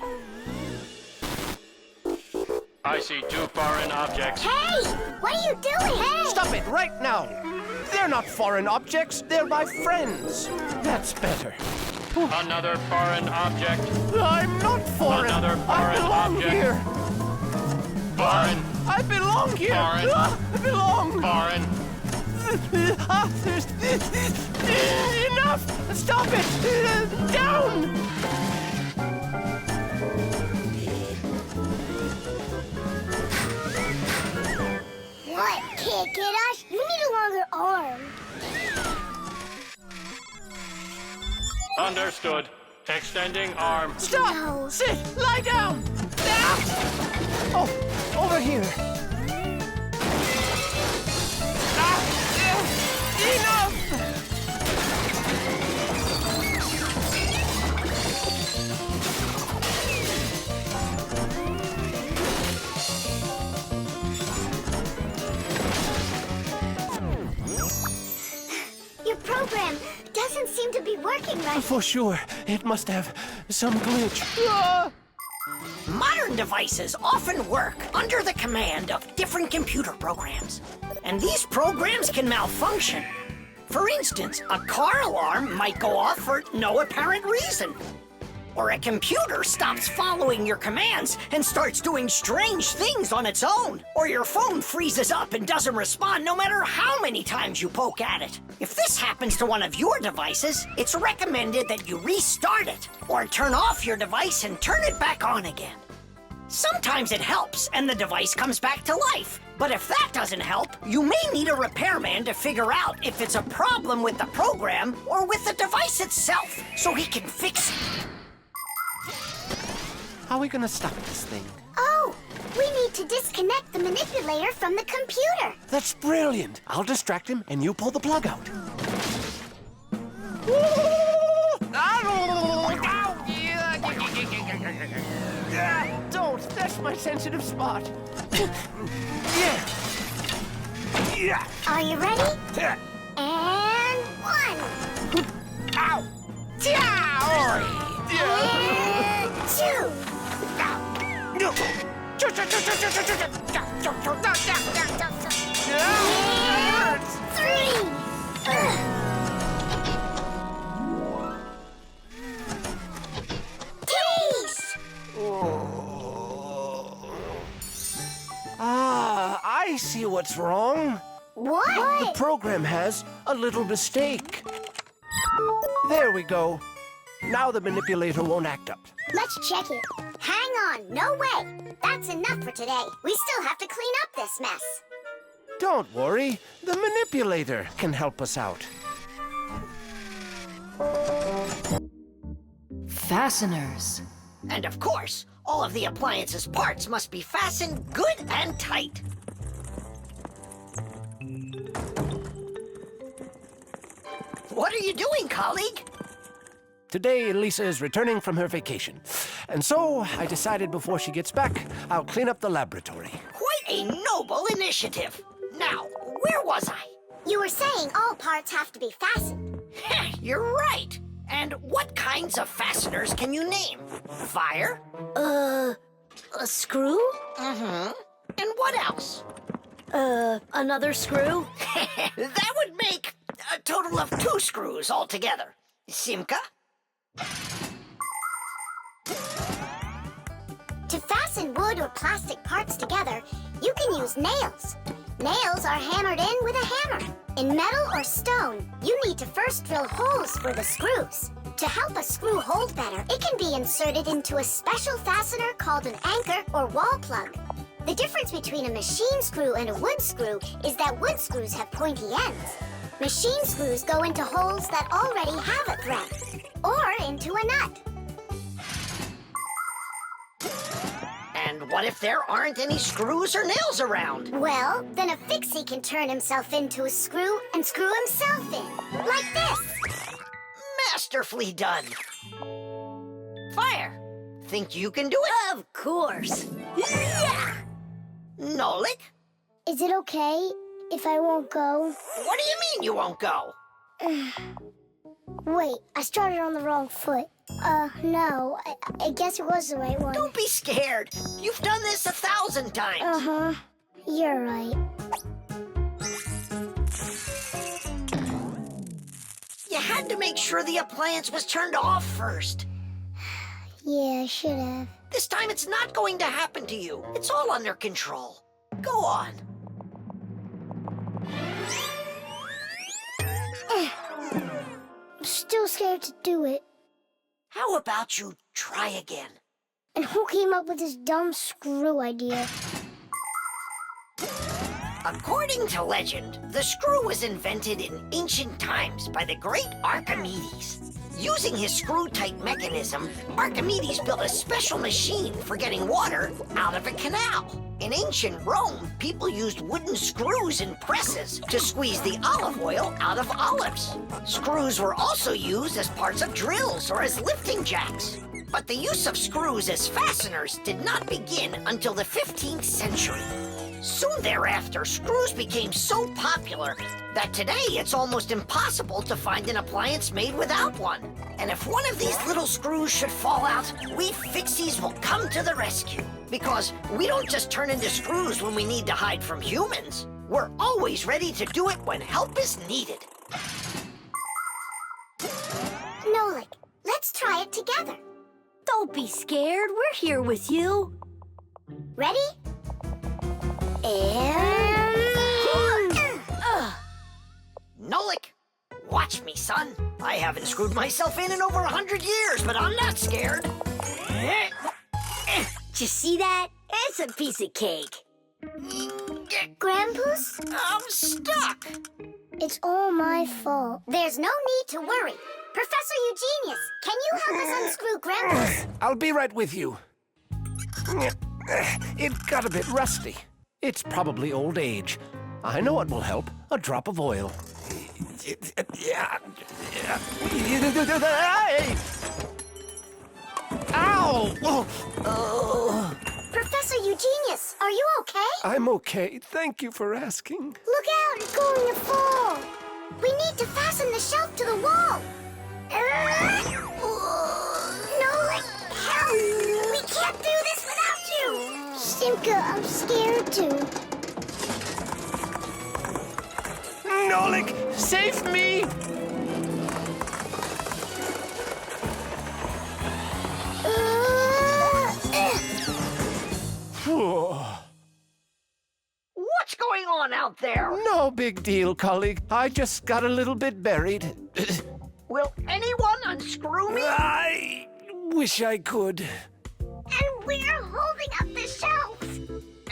S5: I see 2 foreign objects.
S3: Hey! What are you doing? Hey!
S4: Stop it right now. They're not foreign objects. They're my friends. That's better.
S5: Another foreign object.
S4: I'm not foreign.
S5: Another
S4: I
S5: foreign
S4: belong
S5: object.
S4: here.
S5: Foreign.
S4: I belong here.
S5: Foreign.
S4: I belong.
S5: Foreign.
S4: There's enough. Stop it. Down.
S3: What? Can't get us? You need a longer arm.
S5: Understood. Extending arm.
S4: Stop.
S3: No.
S4: Sit. Lie down. Oh, over here. Enough.
S3: Your program doesn't seem to be working right.
S4: For sure. It must have some glitch.
S1: Modern devices often work under the command of different computer programs. And these programs can malfunction. For instance, a car alarm might go off for no apparent reason. Or a computer stops following your commands and starts doing strange things on its own. Or your phone freezes up and doesn't respond no matter how many times you poke at it. If this happens to one of your devices, it's recommended that you restart it or turn off your device and turn it back on again. Sometimes it helps and the device comes back to life. But if that doesn't help, you may need a repairman to figure out if it's a problem with the program or with the device itself so he can fix it.
S4: How are we gonna stop this thing?
S3: Oh, we need to disconnect the manipulator from the computer.
S4: That's brilliant. I'll distract him and you pull the plug out. Don't, that's my sensitive spot. Yeah.
S3: Are you ready? And 1.
S4: Ow!
S3: And 2. And 3. Taste!
S4: I see what's wrong.
S3: What?
S4: The program has a little mistake. There we go. Now the manipulator won't act up.
S3: Let's check it. Hang on, no way. That's enough for today. We still have to clean up this mess.
S4: Don't worry, the manipulator can help us out.
S12: Fasteners.
S1: And of course, all of the appliance's parts must be fastened good and tight. What are you doing, colleague?
S4: Today, Lisa is returning from her vacation. And so, I decided before she gets back, I'll clean up the laboratory.
S1: Quite a noble initiative. Now, where was I?
S3: You were saying all parts have to be fastened.
S1: You're right. And what kinds of fasteners can you name? Fire?
S6: A screw?
S1: Mm-hmm. And what else?
S6: Another screw?
S1: That would make a total of 2 screws altogether. Simka?
S3: To fasten wood or plastic parts together, you can use nails. Nails are hammered in with a hammer. In metal or stone, you need to first drill holes for the screws. To help a screw hold better, it can be inserted into a special fastener called an anchor or wall plug. The difference between a machine screw and a wood screw is that wood screws have pointy ends. Machine screws go into holes that already have a thread, or into a nut.
S1: And what if there aren't any screws or nails around?
S3: Well, then a fixie can turn himself into a screw and screw himself in, like this.
S1: Masterfully done. Fire, think you can do it?
S6: Of course.
S1: Yeah! Nolik?
S3: Is it okay if I won't go?
S1: What do you mean you won't go?
S3: Wait, I started on the wrong foot. No, I guess it was the right one.
S1: Don't be scared. You've done this 1,000 times.
S3: Uh-huh. You're right.
S1: You had to make sure the appliance was turned off first.
S3: Yeah, I should have.
S1: This time it's not going to happen to you. It's all under control. Go on.
S3: I'm still scared to do it.
S1: How about you try again?
S3: And who came up with this dumb screw idea?
S1: According to legend, the screw was invented in ancient times by the great Archimedes. Using his screw-tight mechanism, Archimedes built a special machine for getting water out of a canal. In ancient Rome, people used wooden screws in presses to squeeze the olive oil out of olives. Screws were also used as parts of drills or as lifting jacks. But the use of screws as fasteners did not begin until the 15th century. Soon thereafter, screws became so popular that today it's almost impossible to find an appliance made without one. And if one of these little screws should fall out, we Fixies will come to the rescue. Because we don't just turn into screws when we need to hide from humans. We're always ready to do it when help is needed.
S3: Nolik, let's try it together.
S6: Don't be scared. We're here with you.
S3: Ready? And...
S1: Nolik, watch me, son. I haven't screwed myself in over 100 years, but I'm not scared.
S6: Did you see that? It's a piece of cake.
S3: Grandpa's?
S1: I'm stuck.
S3: It's all my fault. There's no need to worry. Professor Eugenius, can you help us unscrew Grandpa's?
S4: I'll be right with you. It got a bit rusty. It's probably old age. I know what will help. A drop of oil. Ow! Oh.
S3: Professor Eugenius, are you okay?
S4: I'm okay. Thank you for asking.
S3: Look out, it's going to fall. We need to fasten the shelf to the wall. Nolik, help! We can't do this without you. Simka, I'm scared too.
S4: Nolik, save me!
S1: What's going on out there?
S4: No big deal, colleague. I just got a little bit buried.
S1: Will anyone unscrew me?
S4: I wish I could.
S3: And we're holding up the shelf.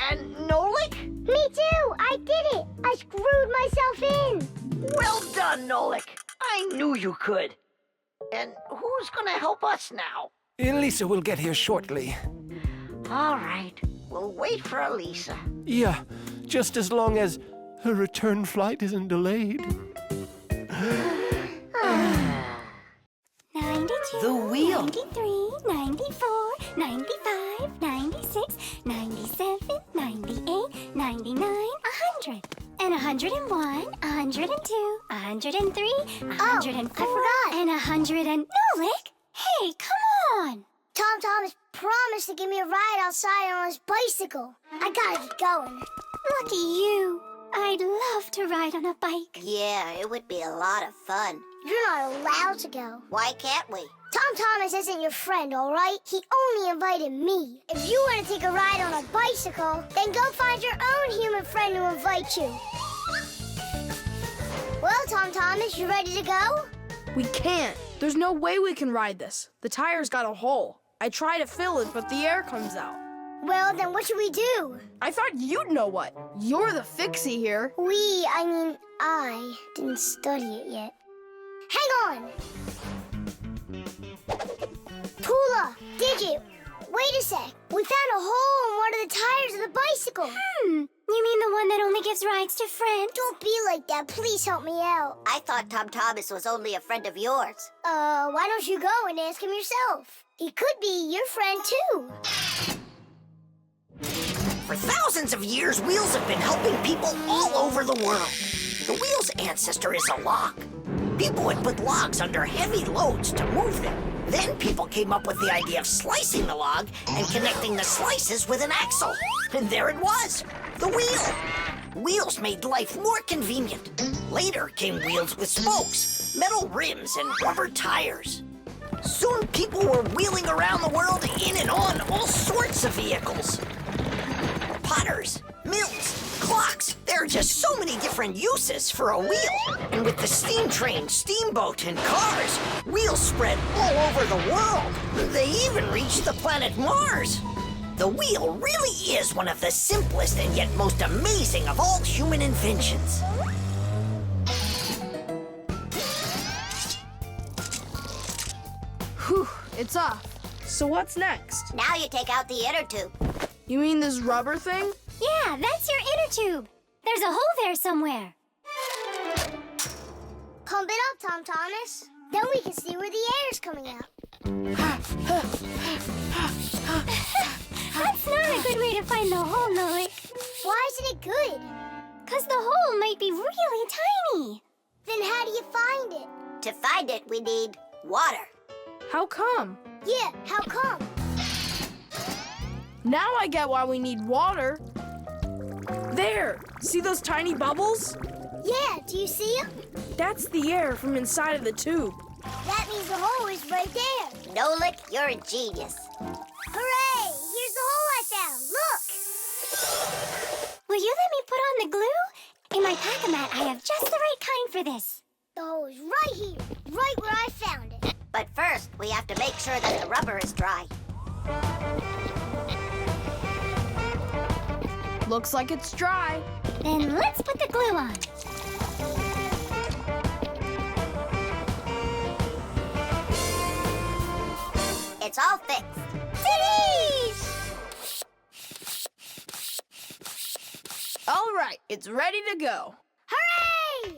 S1: And Nolik?
S3: Me too, I did it. I screwed myself in.
S1: Well done, Nolik. I knew you could. And who's gonna help us now?
S4: Elisa will get here shortly.
S1: All right, we'll wait for Elisa.
S4: Yeah, just as long as her return flight isn't delayed.
S9: 92,
S8: The wheel.
S9: 93, 94, 95, 96, 97, 98, 99, 100. And 101, 102, 103, 104,
S3: I forgot.
S9: and 100 and... Nolik! Hey, come on!
S3: Tom has promised to give me a ride outside on his bicycle. I gotta get going.
S9: Lucky you. I'd love to ride on a bike.
S6: Yeah, it would be a lot of fun.
S3: You're not allowed to go.
S6: Why can't we?
S3: Tom Thomas isn't your friend, all right? He only invited me. If you want to take a ride on a bicycle, then go find your own human friend to invite you. Well, Tom Thomas, you ready to go?
S2: We can't. There's no way we can ride this. The tire's got a hole. I try to fill it, but the air comes out.
S3: Well, then what should we do?
S2: I thought you'd know what. You're the Fixie here.
S3: I didn't study it yet. Hang on! Pula, Digit, wait a sec. We found a hole in one of the tires of the bicycle.
S9: You mean the one that only gives rides to friends?
S3: Don't be like that. Please help me out.
S6: I thought Tom Thomas was only a friend of yours.
S3: Why don't you go and ask him yourself? He could be your friend, too.
S1: For thousands of years, wheels have been helping people all over the world. The wheel's ancestor is a log. People would put logs under heavy loads to move them. Then people came up with the idea of slicing the log and connecting the slices with an axle. And there it was, the wheel. Wheels made life more convenient. Later came wheels with spokes, metal rims, and rubber tires. Soon people were wheeling around the world in and on all sorts of vehicles. Potters, mills, clocks. There are just so many different uses for a wheel. And with the steam train, steamboat, and cars, wheels spread all over the world. They even reached the planet Mars. The wheel really is one of the simplest and yet most amazing of all human inventions.
S2: Whew, it's off. So what's next?
S6: Now you take out the inner tube.
S2: You mean this rubber thing?
S9: Yeah, that's your inner tube. There's a hole there somewhere.
S3: Pump it up, Tom Thomas. Then we can see where the air's coming out.
S9: That's not a good way to find the hole, Nolik.
S3: Why isn't it good?
S9: 'Cause the hole might be really tiny.
S3: Then how do you find it?
S6: To find it, we need water.
S2: How come?
S3: Yeah, how come?
S2: Now I get why we need water. There! See those tiny bubbles?
S3: Yeah, do you see them?
S2: That's the air from inside of the tube.
S3: That means the hole is right there. Nolik, you're a genius. Hooray! Here's the hole I found. Look!
S9: Will you let me put on the glue? In my pack-a-mat, I have just the right kind for this.
S3: The hole is right here, right where I found it. But first, we have to make sure that the rubber is dry.
S2: Looks like it's dry.
S9: Then let's put the glue on.
S3: It's all fixed.
S2: All right, it's ready to go.
S3: Hooray!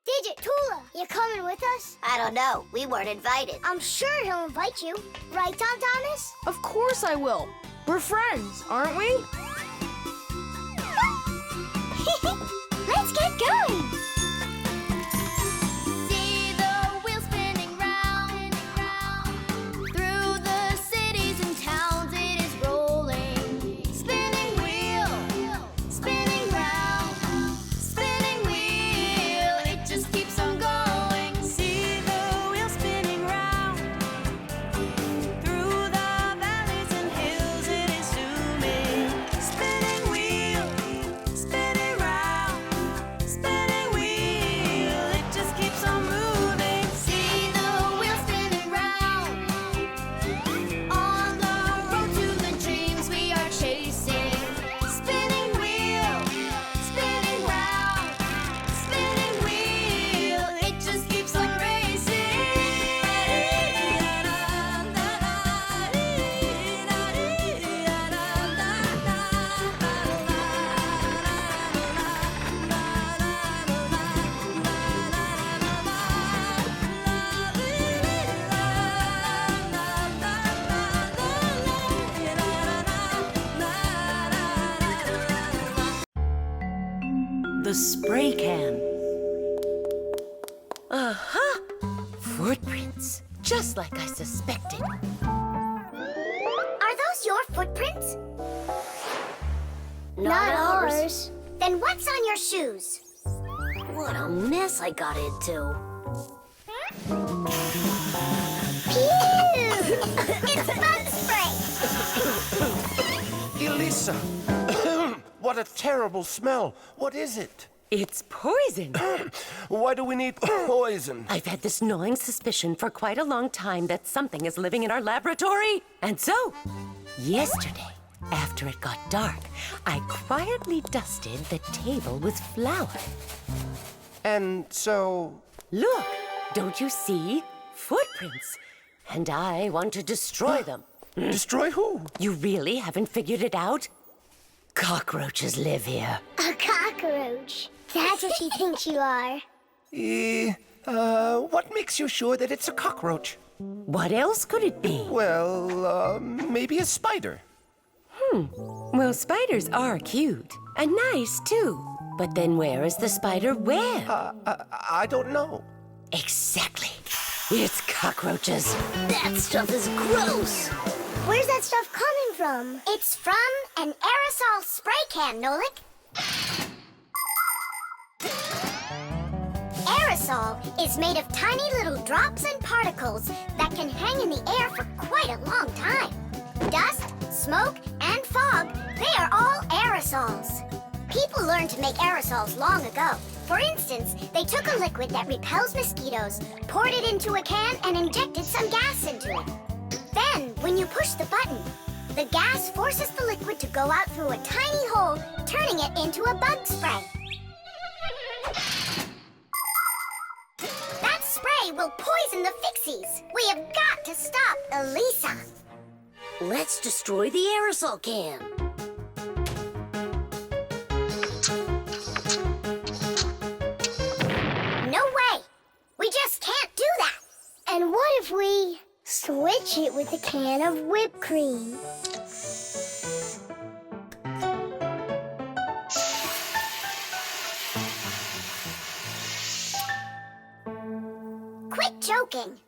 S3: Digit, Tula, you coming with us? I don't know. We weren't invited. I'm sure he'll invite you. Right, Tom Thomas?
S2: Of course I will. We're friends, aren't we?
S9: Let's get going.
S11: See the wheel spinning round, through the cities and towns it is rolling. Spinning wheel, spinning round, spinning wheel, it just keeps on going.
S7: See the wheel spinning round through the valleys and hills. It is zooming. Spinning wheel, spinning round, spinning wheel. It just keeps on moving.
S11: See the wheel spinning round, on the road to the dreams we are chasing. Spinning wheel, spinning round, spinning wheel, it just keeps on
S8: The spray can. Uh-huh. Footprints. Just like I suspected.
S3: Are those your footprints?
S6: Not ours.
S3: Then what's on your shoes?
S6: What a mess I got into.
S3: Pew! It's bug spray!
S4: Elisa! What a terrible smell. What is it?
S8: It's poison.
S4: Why do we need poison?
S8: I've had this gnawing suspicion for quite a long time that something is living in our laboratory. And so, yesterday, after it got dark, I quietly dusted the table with flour.
S4: And so...
S8: Look, don't you see? Footprints. And I want to destroy them.
S4: Destroy who?
S8: You really haven't figured it out? Cockroaches live here.
S3: A cockroach. That's what she thinks you are.
S4: What makes you sure that it's a cockroach?
S8: What else could it be?
S4: Well, maybe a spider.
S8: Well, spiders are cute. And nice, too. But then where is the spider web?
S4: I don't know.
S8: Exactly. It's cockroaches.
S6: That stuff is gross.
S3: Where's that stuff coming from? It's from an aerosol spray can, Nolik. Aerosol is made of tiny little drops and particles that can hang in the air for quite a long time. Dust, smoke, and fog, they are all aerosols. People learned to make aerosols long ago. For instance, they took a liquid that repels mosquitoes, poured it into a can, and injected some gas into it. Then, when you push the button, the gas forces the liquid to go out through a tiny hole, turning it into a bug spray. That spray will poison the Fixies. We have got to stop Elisa.
S6: Let's destroy the aerosol can.
S3: No way! We just can't do that! And what if we switch it with a can of whipped cream? Quit joking.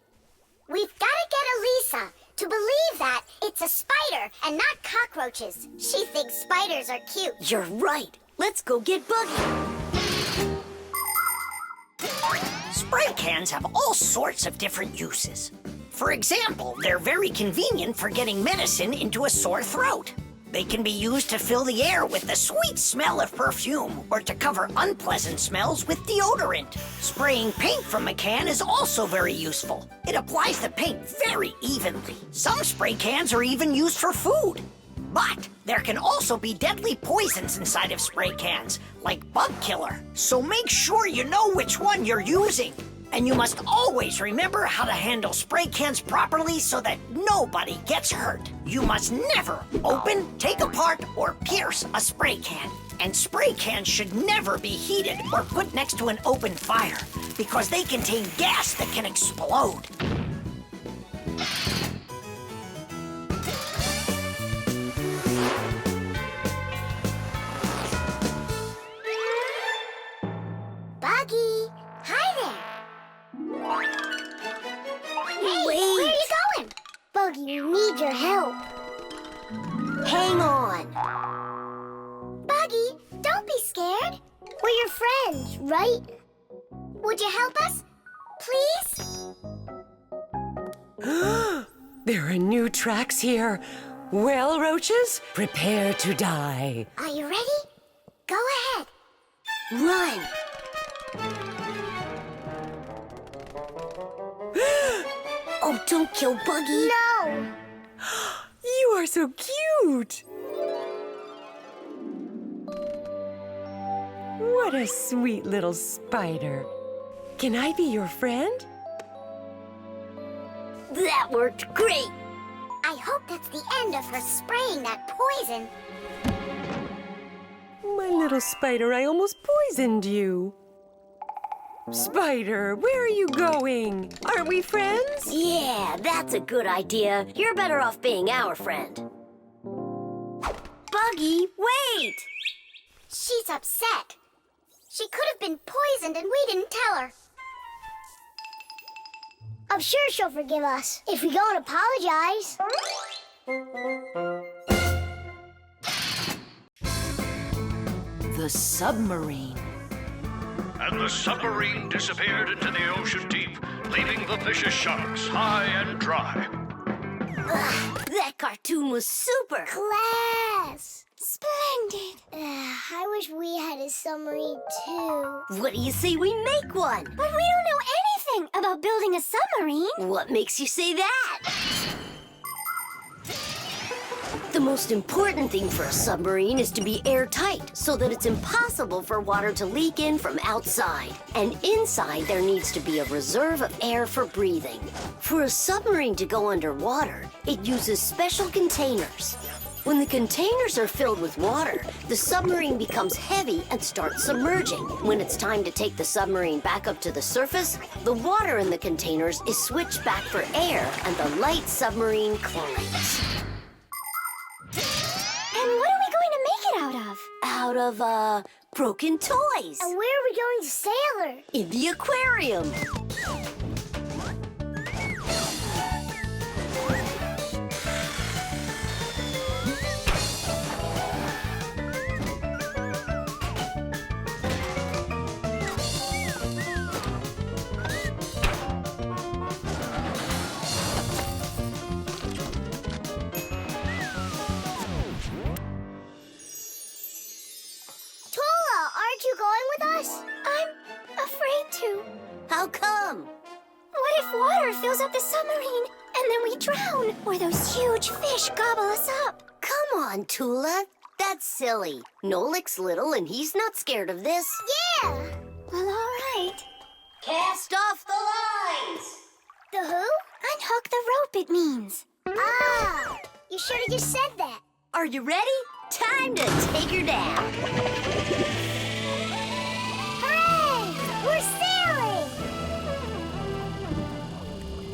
S3: We've got to get Elisa to believe that it's a spider and not cockroaches. She thinks spiders are cute.
S6: You're right. Let's go get Buggy.
S1: Spray cans have all sorts of different uses. For example, they're very convenient for getting medicine into a sore throat. They can be used to fill the air with the sweet smell of perfume or to cover unpleasant smells with deodorant. Spraying paint from a can is also very useful. It applies the paint very evenly. Some spray cans are even used for food. But there can also be deadly poisons inside of spray cans, like bug killer. So make sure you know which one you're using. And you must always remember how to handle spray cans properly so that nobody gets hurt. You must never open, take apart, or pierce a spray can. And spray cans should never be heated or put next to an open fire because they contain gas that can explode.
S3: Buggy, hi there. Hey,
S6: Wait.
S3: where are you going? Buggy, we need your help.
S6: Hang on.
S3: Buggy, don't be scared. We're your friends, right? Would you help us? Please?
S8: There are new tracks here. Well, roaches, prepare to die.
S3: Are you ready? Go ahead.
S6: Run. Oh, don't kill Buggy.
S3: No.
S8: You are so cute. What a sweet little spider. Can I be your friend?
S6: That worked great.
S3: I hope that's the end of her spraying that poison.
S8: My little spider, I almost poisoned you. Spider, where are you going? Aren't we friends?
S6: Yeah, that's a good idea. You're better off being our friend. Buggy, wait!
S3: She's upset. She could have been poisoned and we didn't tell her. I'm sure she'll forgive us if we go and apologize.
S12: The submarine.
S13: And the submarine disappeared into the ocean deep, leaving the vicious sharks high and dry.
S6: That cartoon was super.
S3: Class! Splendid! I wish we had a submarine too.
S6: What do you say we make one?
S9: But we don't know anything about building a submarine.
S6: What makes you say that? The most important thing for a submarine is to be airtight so that it's impossible for water to leak in from outside. And inside there needs to be a reserve of air for breathing. For a submarine to go underwater, it uses special containers. When the containers are filled with water, the submarine becomes heavy and starts submerging. When it's time to take the submarine back up to the surface, the water in the containers is switched back for air and the light submarine climbs.
S9: And what are we going to make it out of?
S6: Out of, broken toys.
S3: And where are we going to sail her?
S6: In the aquarium.
S3: Aren't you going with us?
S9: I'm afraid to.
S6: How come?
S9: What if water fills up the submarine and then we drown? Or those huge fish gobble us up?
S6: Come on, Tula. That's silly. Nolik's little and he's not scared of this.
S3: Yeah!
S9: Well, all right.
S6: Cast off the lines!
S3: The who?
S9: Unhook the rope, it means.
S3: Ah! You should have just said that.
S6: Are you ready? Time to take her down.
S3: Hooray! We're sailing!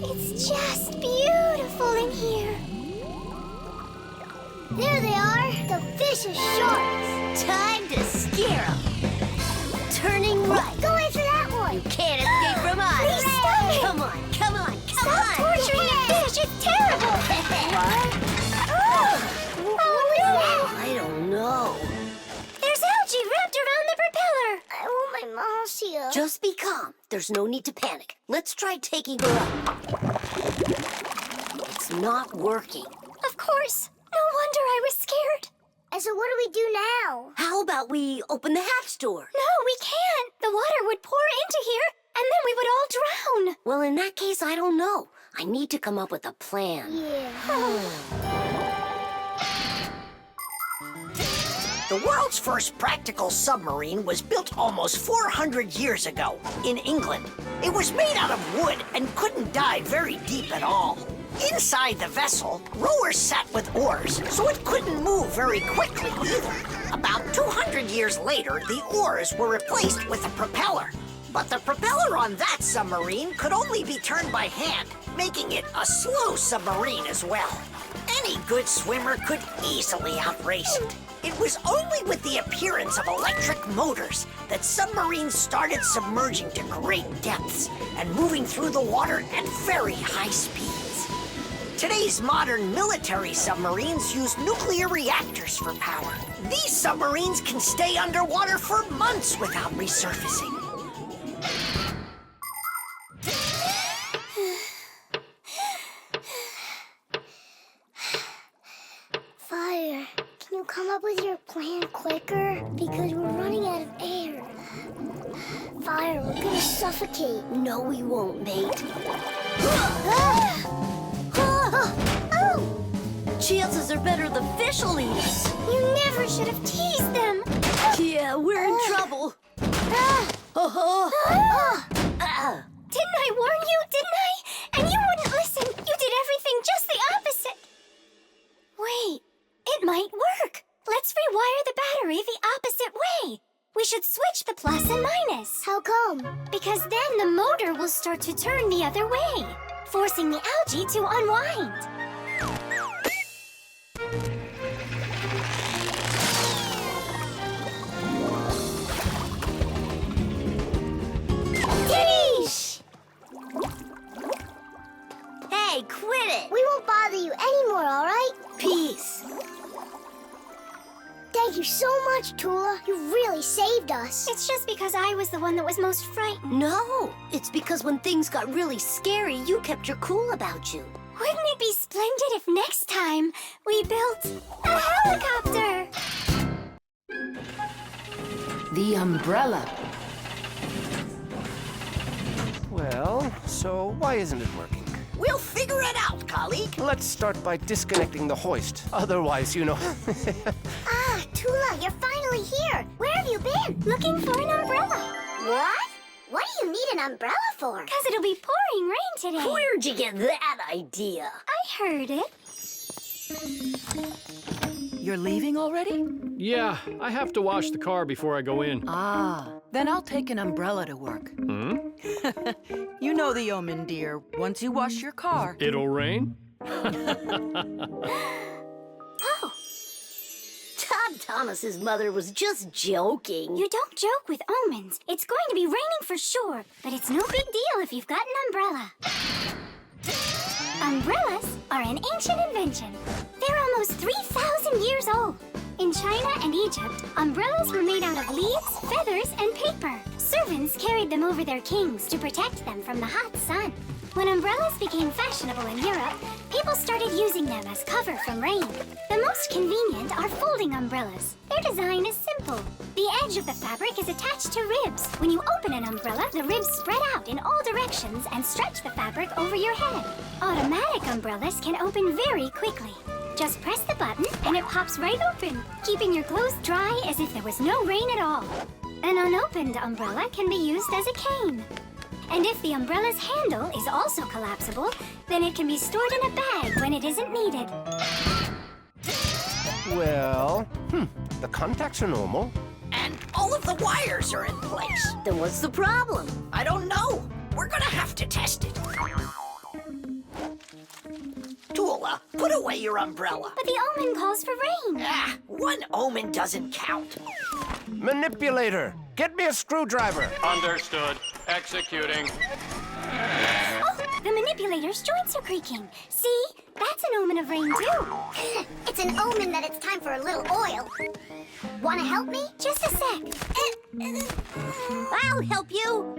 S9: It's just beautiful in here.
S3: There they are, the vicious sharks.
S6: Time to scare them. Turning right.
S3: Go after that one.
S6: You can't escape from us.
S9: Please stop it.
S6: Come on, come on, come
S9: Stop
S6: on.
S9: torturing the fish. It's terrible.
S3: What was that?
S6: I don't know.
S9: There's algae wrapped around the propeller.
S3: I want my I'll see ya.
S6: Just be calm. There's no need to panic. Let's try taking her up. It's not working.
S9: Of course. No wonder I was scared.
S3: And so what do we do now?
S6: How about we open the hatch door?
S9: No, we can't. The water would pour into here, and then we would all drown.
S6: Well, in that case, I don't know. I need to come up with a plan.
S1: The world's first practical submarine was built almost 400 years ago in England. It was made out of wood and couldn't dive very deep at all. Inside the vessel, rowers sat with oars, so it couldn't move very quickly either. About 200 years later, the oars were replaced with a propeller. But the propeller on that submarine could only be turned by hand, making it a slow submarine as well. Any good swimmer could easily outrace it. It was only with the appearance of electric motors that submarines started submerging to great depths and moving through the water at very high speeds. Today's modern military submarines use nuclear reactors for power. These submarines can stay underwater for months without resurfacing.
S3: Fire, can you come up with your plan quicker? Because we're running out of air. Fire, we're gonna suffocate.
S6: No, we won't, mate. Chances are better the fish will eat us.
S9: You never should have teased them.
S6: Yeah, we're in trouble.
S9: Didn't I warn you, didn't I? And you wouldn't listen. You did everything just the opposite. Wait, it might work. Let's rewire the battery the opposite way. We should switch the plus and minus.
S3: How come?
S9: Because then the motor will start to turn the other way, forcing the algae to unwind.
S6: Yeesh! Hey, quit it!
S3: We won't bother you anymore, all right?
S6: Peace.
S3: Thank you so much, Tula. You really saved us.
S9: It's just because I was the one that was most frightened.
S6: No, it's because when things got really scary, you kept your cool about you.
S9: Wouldn't it be splendid if next time we built a helicopter?
S12: The umbrella.
S4: Well, so why isn't it working?
S1: We'll figure it out, colleague.
S4: Let's start by disconnecting the hoist. Otherwise, you know...
S3: Ah, Tula, you're finally here. Where have you been?
S9: Looking for an umbrella.
S3: What? What do you need an umbrella for?
S9: Because it'll be pouring rain today.
S6: Where'd you get that idea?
S9: I heard it.
S12: You're leaving already?
S5: Yeah, I have to wash the car before I go in.
S12: Ah, then I'll take an umbrella to work. You know the omen, dear. Once you wash your car...
S5: It'll rain?
S9: Oh,
S6: Todd Thomas's mother was just joking.
S9: you don't joke with omens. It's going to be raining for sure, but it's no big deal if you've got an umbrella. Umbrellas are an ancient invention. They're almost 3,000 years old. In China and Egypt, umbrellas were made out of leaves, feathers, and paper. Servants carried them over their kings to protect them from the hot sun. When umbrellas became fashionable in Europe, people started using them as cover from rain. The most convenient are folding umbrellas. Their design is simple. The edge of the fabric is attached to ribs. When you open an umbrella, the ribs spread out in all directions and stretch the fabric over your head. Automatic umbrellas can open very quickly. Just press the button and it pops right open, keeping your clothes dry as if there was no rain at all. An unopened umbrella can be used as a cane. And if the umbrella's handle is also collapsible, then it can be stored in a bag when it isn't needed.
S4: Well, the contacts are normal.
S1: And all of the wires are in place.
S6: Then what's the problem?
S1: I don't know. We're gonna have to test it. Tula, put away your umbrella.
S9: But the omen calls for rain.
S1: Ah, one omen doesn't count.
S4: Manipulator, get me a screwdriver.
S5: Understood. Executing.
S9: Oh, the manipulator's joints are creaking. See? That's an omen of rain, too.
S3: It's an omen that it's time for a little oil. Wanna help me?
S9: Just a sec.
S6: I'll help you.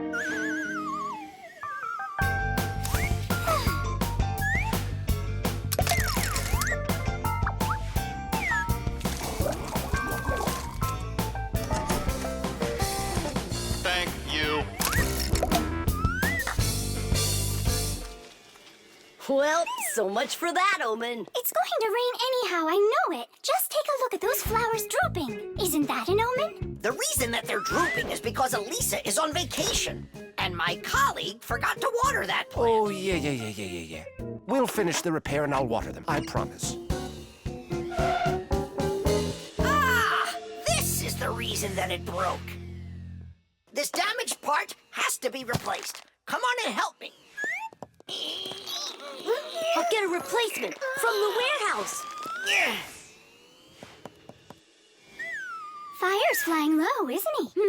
S13: Thank you.
S6: Well, so much for that omen.
S9: It's going to rain anyhow, I know it. Just take a look at those flowers drooping. Isn't that an omen?
S1: The reason that they're drooping is because Elisa is on vacation. And my colleague forgot to water that plant.
S4: Oh, yeah. We'll finish the repair and I'll water them, I promise.
S1: Ah! This is the reason that it broke. This damaged part has to be replaced. Come on and help me.
S6: I'll get a replacement from the warehouse.
S9: Fire's flying low, isn't he?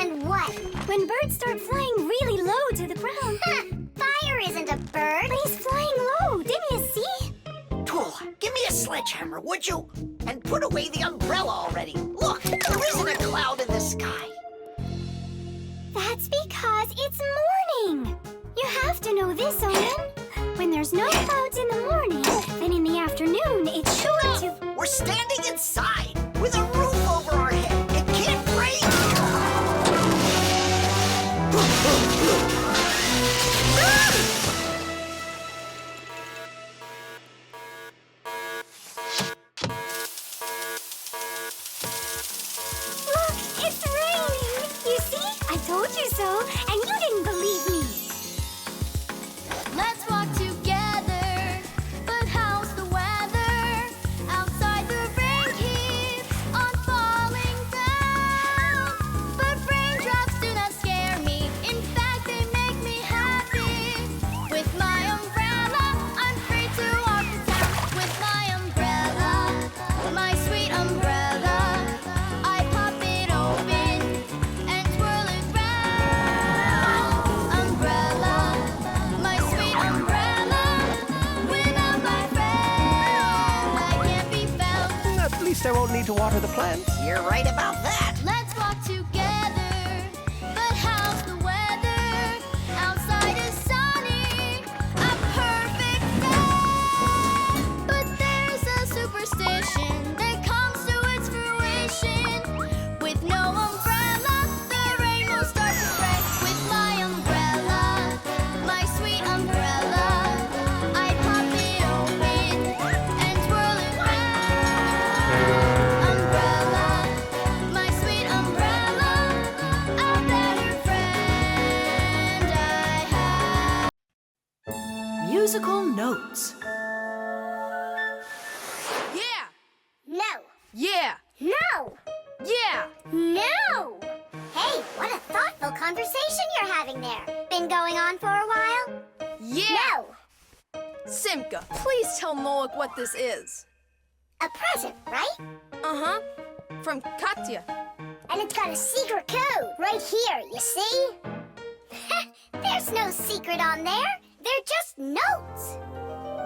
S3: And what?
S9: When birds start flying really low to the ground.
S3: Fire isn't a bird.
S9: But he's flying low, didn't you see?
S1: Tool, give me a sledgehammer, would you? And put away the umbrella already. Look, there isn't a cloud in the sky.
S9: That's because it's morning. You have to know this, Owen. When there's no clouds in the morning, then in the afternoon, it's sure to...
S1: We're standing inside with a roof over our head. It can't rain.
S9: Look, it's raining. You see? I told you so, and you didn't believe me.
S11: Let's walk together, but how's the weather? Outside the rain keeps on falling down. But raindrops do not scare me, in fact they make me happy. With my umbrella, I'm free to walk the town. With my umbrella, my sweet umbrella, I pop it open and twirl it round. Umbrella, my sweet umbrella, without my friend, I can't be found.
S4: At least I won't need to water the plants.
S1: You're right about that.
S11: Let's walk together, but how's the weather? Outside is sunny, a perfect day. But there's a superstition that comes to its fruition. With no umbrella, the rain will start to spray. With my umbrella, my sweet umbrella, I pop it open and twirl it round. Umbrella, my sweet umbrella, a better friend I have.
S12: Musical notes.
S2: Yeah!
S3: No.
S2: Yeah!
S3: No.
S2: Yeah!
S3: No. Hey, what a thoughtful conversation you're having there. Been going on for a while?
S2: Yeah!
S3: No.
S2: Simka, please tell Moloch what this is.
S3: A present, right?
S2: Uh-huh. From Katya.
S3: And it's got a secret code right here, you see? There's no secret on there. They're just notes.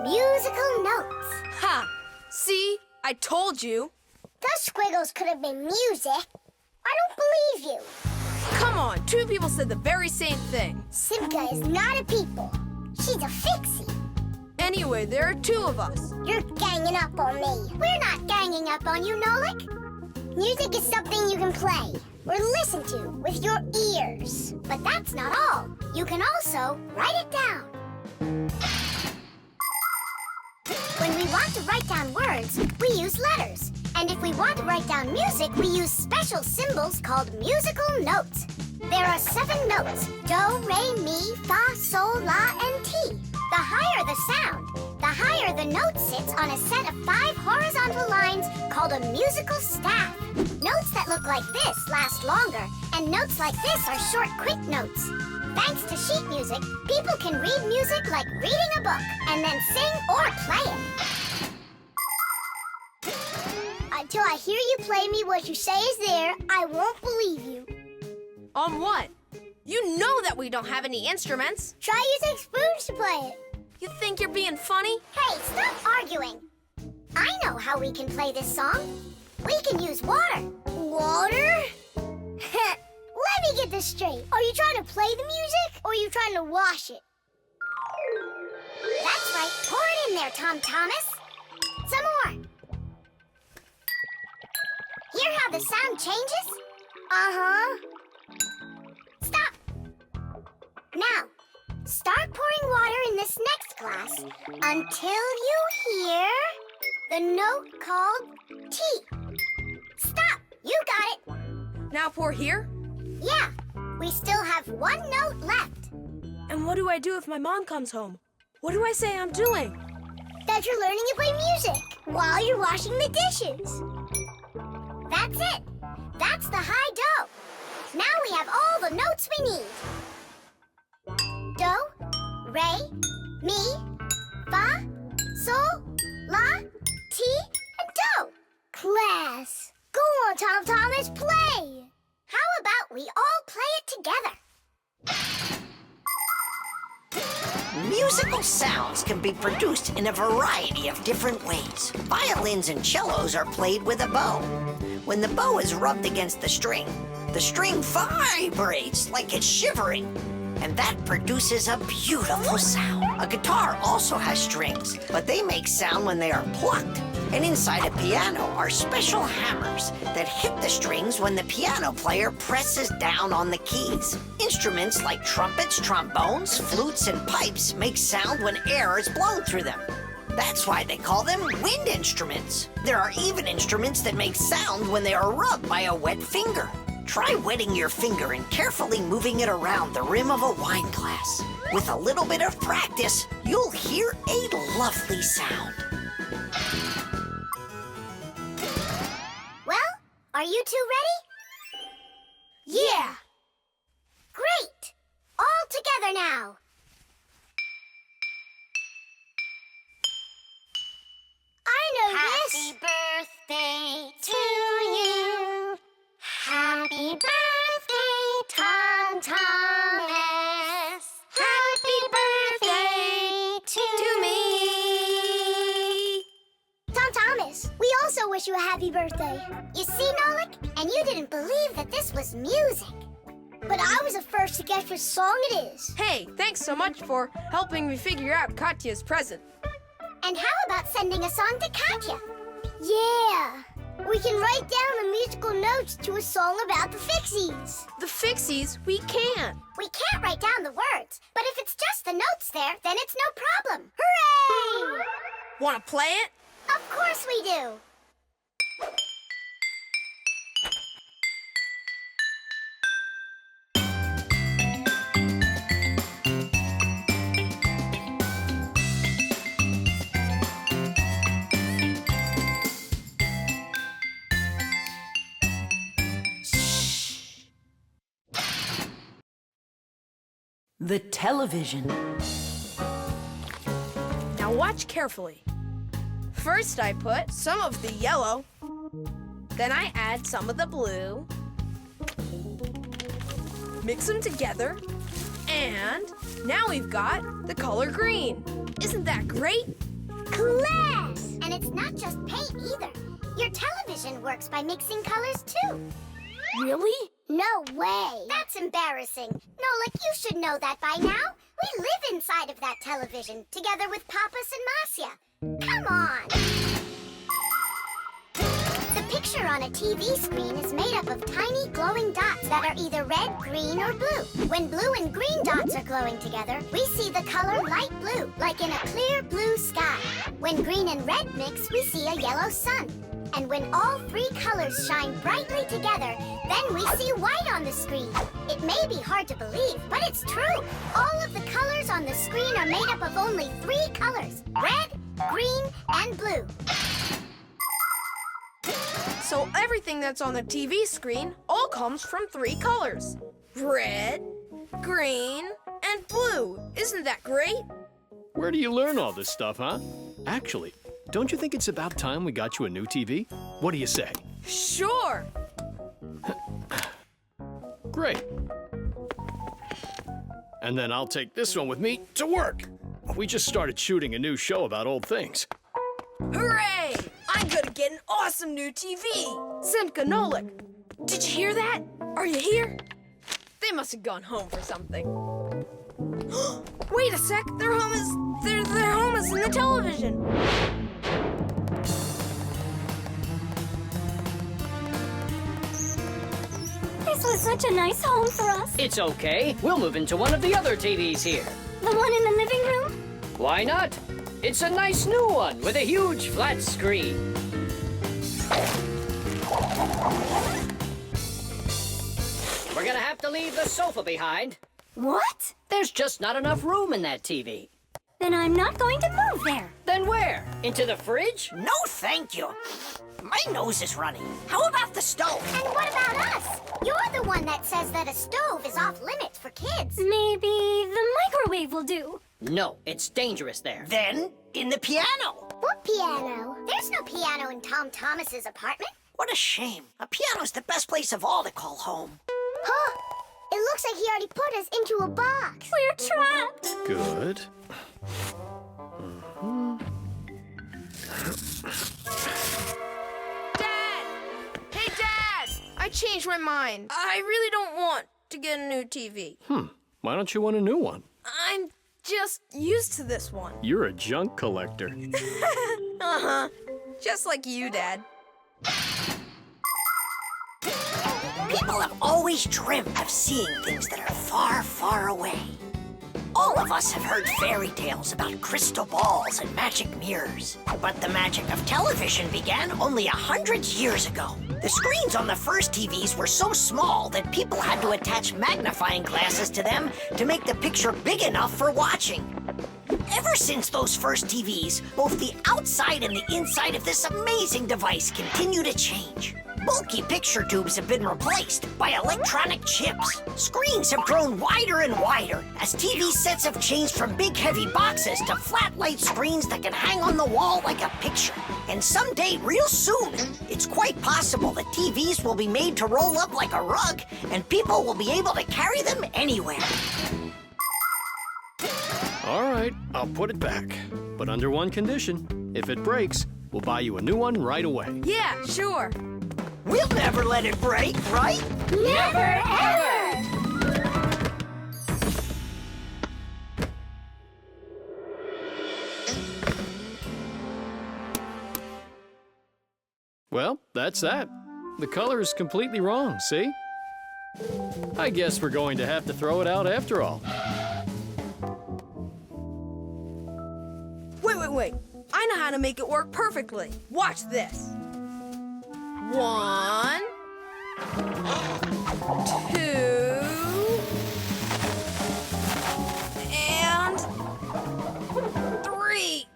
S3: Musical notes.
S2: Ha! See? I told you.
S3: Those squiggles could have been music. I don't believe you.
S2: Come on, two people said the very same thing.
S3: Simka is not a people. She's a Fixie.
S2: Anyway, there are two of us.
S3: You're ganging up on me. We're not ganging up on you, Nolik. Music is something you can play or listen to with your ears. But that's not all. You can also write it down. When we want to write down words, we use letters. And if we want to write down music, we use special symbols called musical notes. There are 7 notes: do, re, mi, fa, sol, la, and ti. The higher the sound, the higher the note sits on a set of 5 horizontal lines called a musical staff. Notes that look like this last longer, and notes like this are short, quick notes. Thanks to sheet music, people can read music like reading a book, and then sing or play it. Until I hear you play me what you say is there, I won't believe you.
S2: On what? You know that we don't have any instruments.
S3: Try using spoons to play it.
S11: You think you're being funny?
S3: Hey, stop arguing. I know how we can play this song. We can use water. Water? Let me get this straight. Are you trying to play the music, or are you trying to wash it? That's right. Pour it in there, Tom Thomas. Some more. Hear how the sound changes? Uh-huh. Stop. Now, start pouring water in this next glass until you hear the note called T. Stop. You got it.
S11: Now pour here?
S3: Yeah. We still have one note left.
S11: And what do I do if my mom comes home? What do I say I'm doing?
S3: That you're learning to play music while you're washing the dishes. That's it. That's the high do. Now we have all the notes we need. Do, re, mi, fa, sol, la, ti, and do. Class. Go on, Tom Thomas, play. How about we all play it together?
S1: Musical sounds can be produced in a variety of different ways. Violins and cellos are played with a bow. When the bow is rubbed against the string vibrates like it's shivering, and that produces a beautiful sound. A guitar also has strings, but they make sound when they are plucked. And inside a piano are special hammers that hit the strings when the piano player presses down on the keys. Instruments like trumpets, trombones, flutes, and pipes make sound when air is blown through them. That's why they call them wind instruments. There are even instruments that make sound when they are rubbed by a wet finger. Try wetting your finger and carefully moving it around the rim of a wine glass. With a little bit of practice, you'll hear a lovely sound.
S3: Well, are you two ready?
S11: Yeah!
S3: Great! All together now. I know this. Happy birthday to you. Happy birthday, Tom Thomas. Happy birthday to me. Tom Thomas, we also wish you a happy birthday. You see, Nolik, and you didn't believe that this was music. But I was the first to guess which song it is.
S11: Hey, thanks so much for helping me figure out Katya's present.
S3: And how about sending a song to Katya? Yeah! We can write down the musical notes to a song about the Fixies.
S11: The Fixies? We can't.
S3: We can't write down the words, but if it's just the notes there, then it's no problem. Hooray!
S11: Want to play it?
S3: Of course we do.
S12: The television.
S11: Now watch carefully. First I put some of the yellow, then I add some of the blue, mix them together, and now we've got the color green. Isn't that great?
S3: Class! And it's not just paint either. Your television works by mixing colors too.
S11: Really?
S3: No way. That's embarrassing. Nolik, you should know that by now. We live inside of that television, together with Papas and Masya. Come on. The picture on a TV screen is made up of tiny glowing dots that are either red, green, or blue. When blue and green dots are glowing together, we see the color light blue, like in a clear blue sky. When green and red mix, we see a yellow sun. And when all three colors shine brightly together, then we see white on the screen. It may be hard to believe, but it's true. All of the colors on the screen are made up of only three colors: red, green, and blue.
S11: So everything that's on the TV screen all comes from three colors: red, green, and blue. Isn't that great?
S5: Where do you learn all this stuff, huh? Actually, don't you think it's about time we got you a new TV? What do you say?
S11: Sure.
S5: Great. And then I'll take this one with me to work. We just started shooting a new show about old things.
S2: Hooray! I'm gonna get an awesome new TV. Simka Nolik, did you hear that? Are you here? They must have gone home for something. Wait a sec, their home is in the television.
S9: This was such a nice home for us.
S10: It's okay. We'll move into one of the other TVs here.
S9: The one in the living room?
S10: Why not? It's a nice new one with a huge flat screen. We're gonna have to leave the sofa behind.
S9: What?
S10: There's just not enough room in that TV.
S9: Then I'm not going to move there.
S10: Then where? Into the fridge?
S1: No, thank you. My nose is running. How about the stove?
S3: And what about us? You're the one that says that a stove is off limits for kids.
S9: Maybe the microwave will do.
S10: No, it's dangerous there.
S1: Then, in the piano.
S3: What piano? There's no piano in Tom Thomas's apartment.
S1: What a shame. A piano's the best place of all to call home.
S3: Huh? It looks like he already put us into a box.
S9: We're trapped.
S5: Good.
S2: Dad! Hey, Dad! I changed my mind. I really don't want to get a new TV.
S5: Why don't you want a new one?
S2: I'm just used to this one.
S5: You're a junk collector.
S2: Uh-huh. Just like you, Dad.
S1: People have always dreamt of seeing things that are far, far away. All of us have heard fairy tales about crystal balls and magic mirrors. But the magic of television began only 100 years ago. The screens on the first TVs were so small that people had to attach magnifying glasses to them to make the picture big enough for watching. Ever since those first TVs, both the outside and the inside of this amazing device continue to change. Bulky picture tubes have been replaced by electronic chips. Screens have grown wider and wider as TV sets have changed from big heavy boxes to flat light screens that can hang on the wall like a picture. And someday, real soon, it's quite possible that TVs will be made to roll up like a rug and people will be able to carry them anywhere.
S5: All right, I'll put it back. But under one condition. If it breaks, we'll buy you a new one right away.
S2: Yeah, sure.
S1: We'll never let it break, right?
S9: Never, ever!
S5: Well, that's that. The color is completely wrong, see? I guess we're going to have to throw it out after all.
S2: Wait. I know how to make it work perfectly. Watch this. 1, 2, and 3.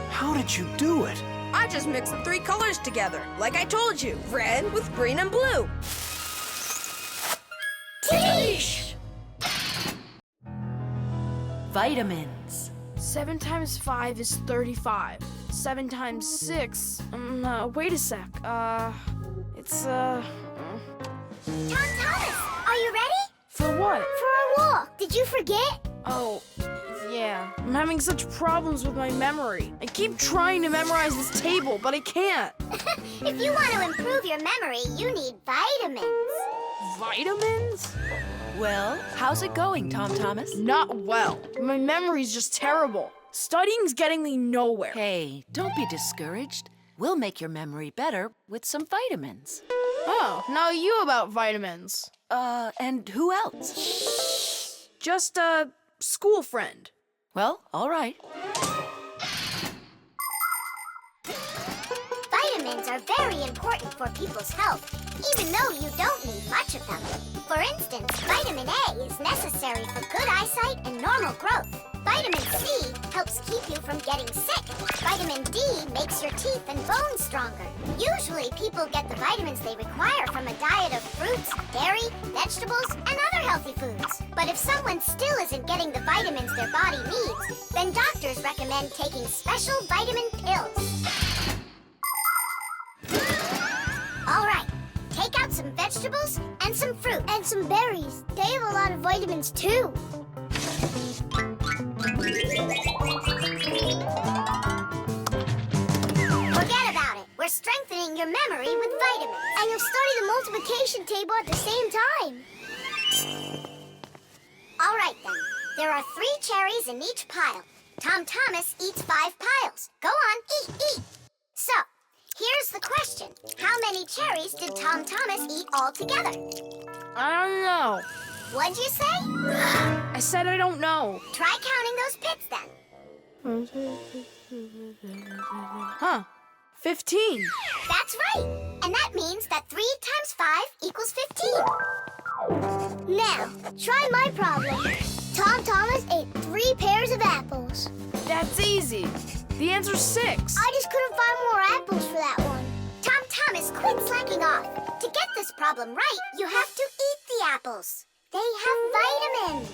S4: How did you do it?
S2: I just mixed the 3 colors together, like I told you. Red with green and blue.
S1: Teesh!
S12: Vitamins.
S2: 7 times 5 is 35. 7 times 6. Wait a sec. It's
S3: Tom Thomas, are you ready?
S2: For what?
S3: For our walk. Did you forget?
S2: Oh, yeah. I'm having such problems with my memory. I keep trying to memorize this table, but I can't.
S3: If you want to improve your memory, you need vitamins.
S2: Vitamins?
S12: Well, how's it going, Tom Thomas?
S2: Not well. My memory's just terrible. Studying's getting me nowhere.
S12: Hey, don't be discouraged. We'll make your memory better with some vitamins.
S2: Oh, now you about vitamins.
S12: And who else?
S2: Just a school friend.
S12: Well, all right.
S3: Vitamins are very important for people's health, even though you don't need much of them. For instance, vitamin A is necessary for good eyesight and normal growth. Vitamin C helps keep you from getting sick. Vitamin D makes your teeth and bones stronger. Usually, people get the vitamins they require from a diet of fruits, dairy, vegetables, and other healthy foods. But if someone still isn't getting the vitamins their body needs, then doctors recommend taking special vitamin pills. All right, take out some vegetables and some fruit and some berries. cherries. They have a lot of vitamins, too. Forget about it. We're strengthening your memory with vitamins. And you'll study the multiplication table at the same time. All right, then. There are 3 cherries in each pile. Tom Thomas eats 5 piles. Go on, eat. So, here's the question. How many cherries did Tom Thomas eat altogether?
S2: I don't know.
S3: What'd you say?
S2: I said I don't know.
S3: Try counting those pits, then.
S2: Huh. 15.
S3: That's right. And that means that 3 times 5 equals 15. Now, try my problem. Tom Thomas ate 3 pairs of apples.
S2: That's easy. The answer's 6.
S3: I just couldn't find more apples for that one. Tom Thomas, quit slacking off. To get this problem right, you have to eat the apples. They have vitamins.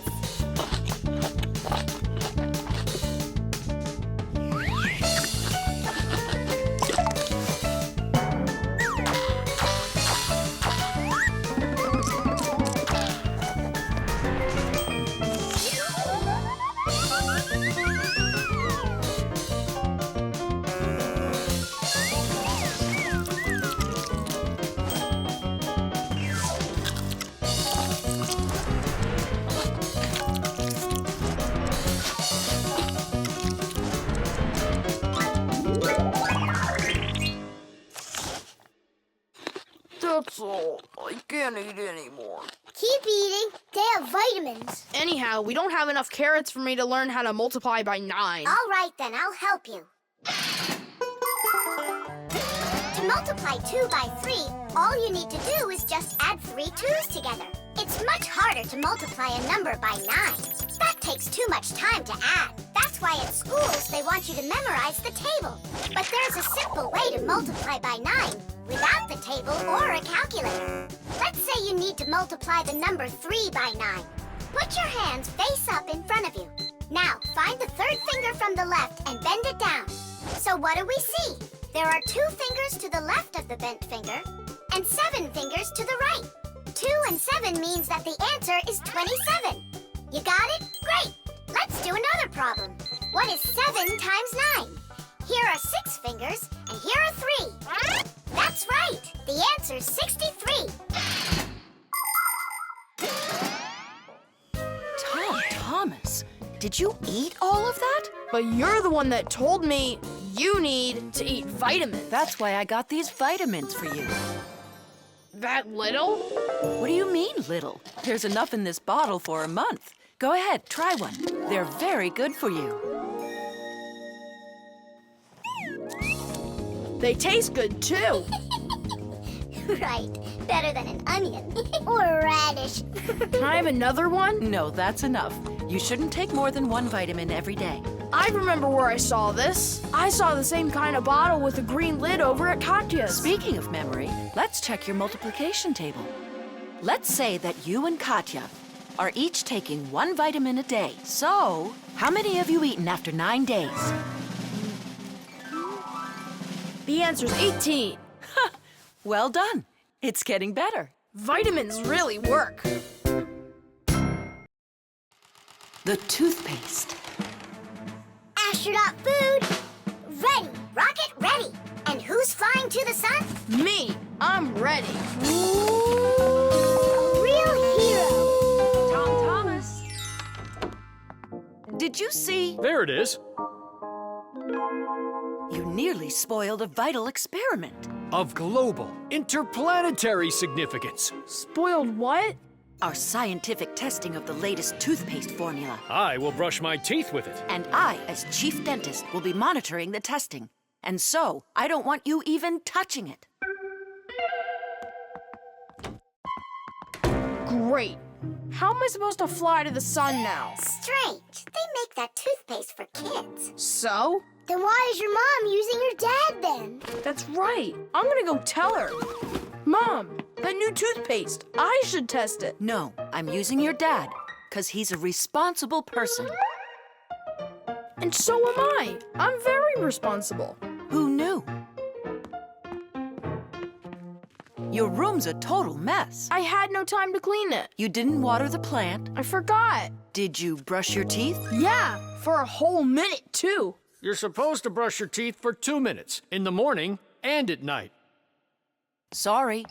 S2: That's all. I can't eat anymore.
S3: Keep eating. They have vitamins.
S2: Anyhow, we don't have enough carrots for me to learn how to multiply by 9.
S3: All right, then. I'll help you. To multiply 2 by 3, all you need to do is just add 3 2's together. It's much harder to multiply a number by 9. That takes too much time to add. That's why at schools they want you to memorize the table. But there's a simple way to multiply by 9 without the table or a calculator. Let's say you need to multiply the number 3 by 9. Put your hands face up in front of you. Now, find the 3rd finger from the left and bend it down. So what do we see? There are 2 fingers to the left of the bent finger and 7 fingers to the right. 2 and 7 means that the answer is 27. You got it? Great! Let's do another problem. What is 7 times 9? Here are 6 fingers, and here are 3. That's right! The answer's 63.
S12: Tom Thomas, did you eat all of that?
S2: But you're the one that told me you need to eat vitamins.
S12: That's why I got these vitamins for you.
S2: That little?
S12: What do you mean, little? There's enough in this bottle for a month. Go ahead, try one. They're very good for you.
S2: They taste good, too.
S3: Right. Better than an onion. Or a radish.
S2: Can I have another one?
S12: No, that's enough. You shouldn't take more than 1 vitamin every day.
S2: I remember where I saw this. I saw the same kind of bottle with a green lid over at Katya's.
S12: Speaking of memory, let's check your multiplication table. Let's say that you and Katya are each taking 1 vitamin a day. So, how many have you eaten after 9 days?
S2: The answer's 18.
S12: Well done. It's getting better.
S2: Vitamins really work.
S12: The toothpaste.
S3: Astronaut food. Ready. Rocket ready. And who's flying to the sun?
S2: Me. I'm ready.
S3: A real hero.
S12: Tom Thomas. Did you see?
S5: There it is.
S12: You nearly spoiled a vital experiment.
S5: Of global, interplanetary significance.
S2: Spoiled what?
S12: Our scientific testing of the latest toothpaste formula.
S5: I will brush my teeth with it.
S12: And I, as chief dentist, will be monitoring the testing. And so, I don't want you even touching it.
S2: Great. How am I supposed to fly to the sun now?
S3: Strange. They make that toothpaste for kids.
S2: So?
S3: Then why is your mom using your dad then?
S2: That's right. I'm gonna go tell her. Mom, that new toothpaste. I should test it.
S12: No, I'm using your dad, because he's a responsible person.
S2: And so am I. I'm very responsible.
S12: Who knew? Your room's a total mess.
S2: I had no time to clean it.
S12: You didn't water the plant.
S2: I forgot.
S12: Did you brush your teeth?
S2: Yeah, for a whole minute, too.
S5: You're supposed to brush your teeth for 2 minutes, in the morning and at night.
S12: Sorry.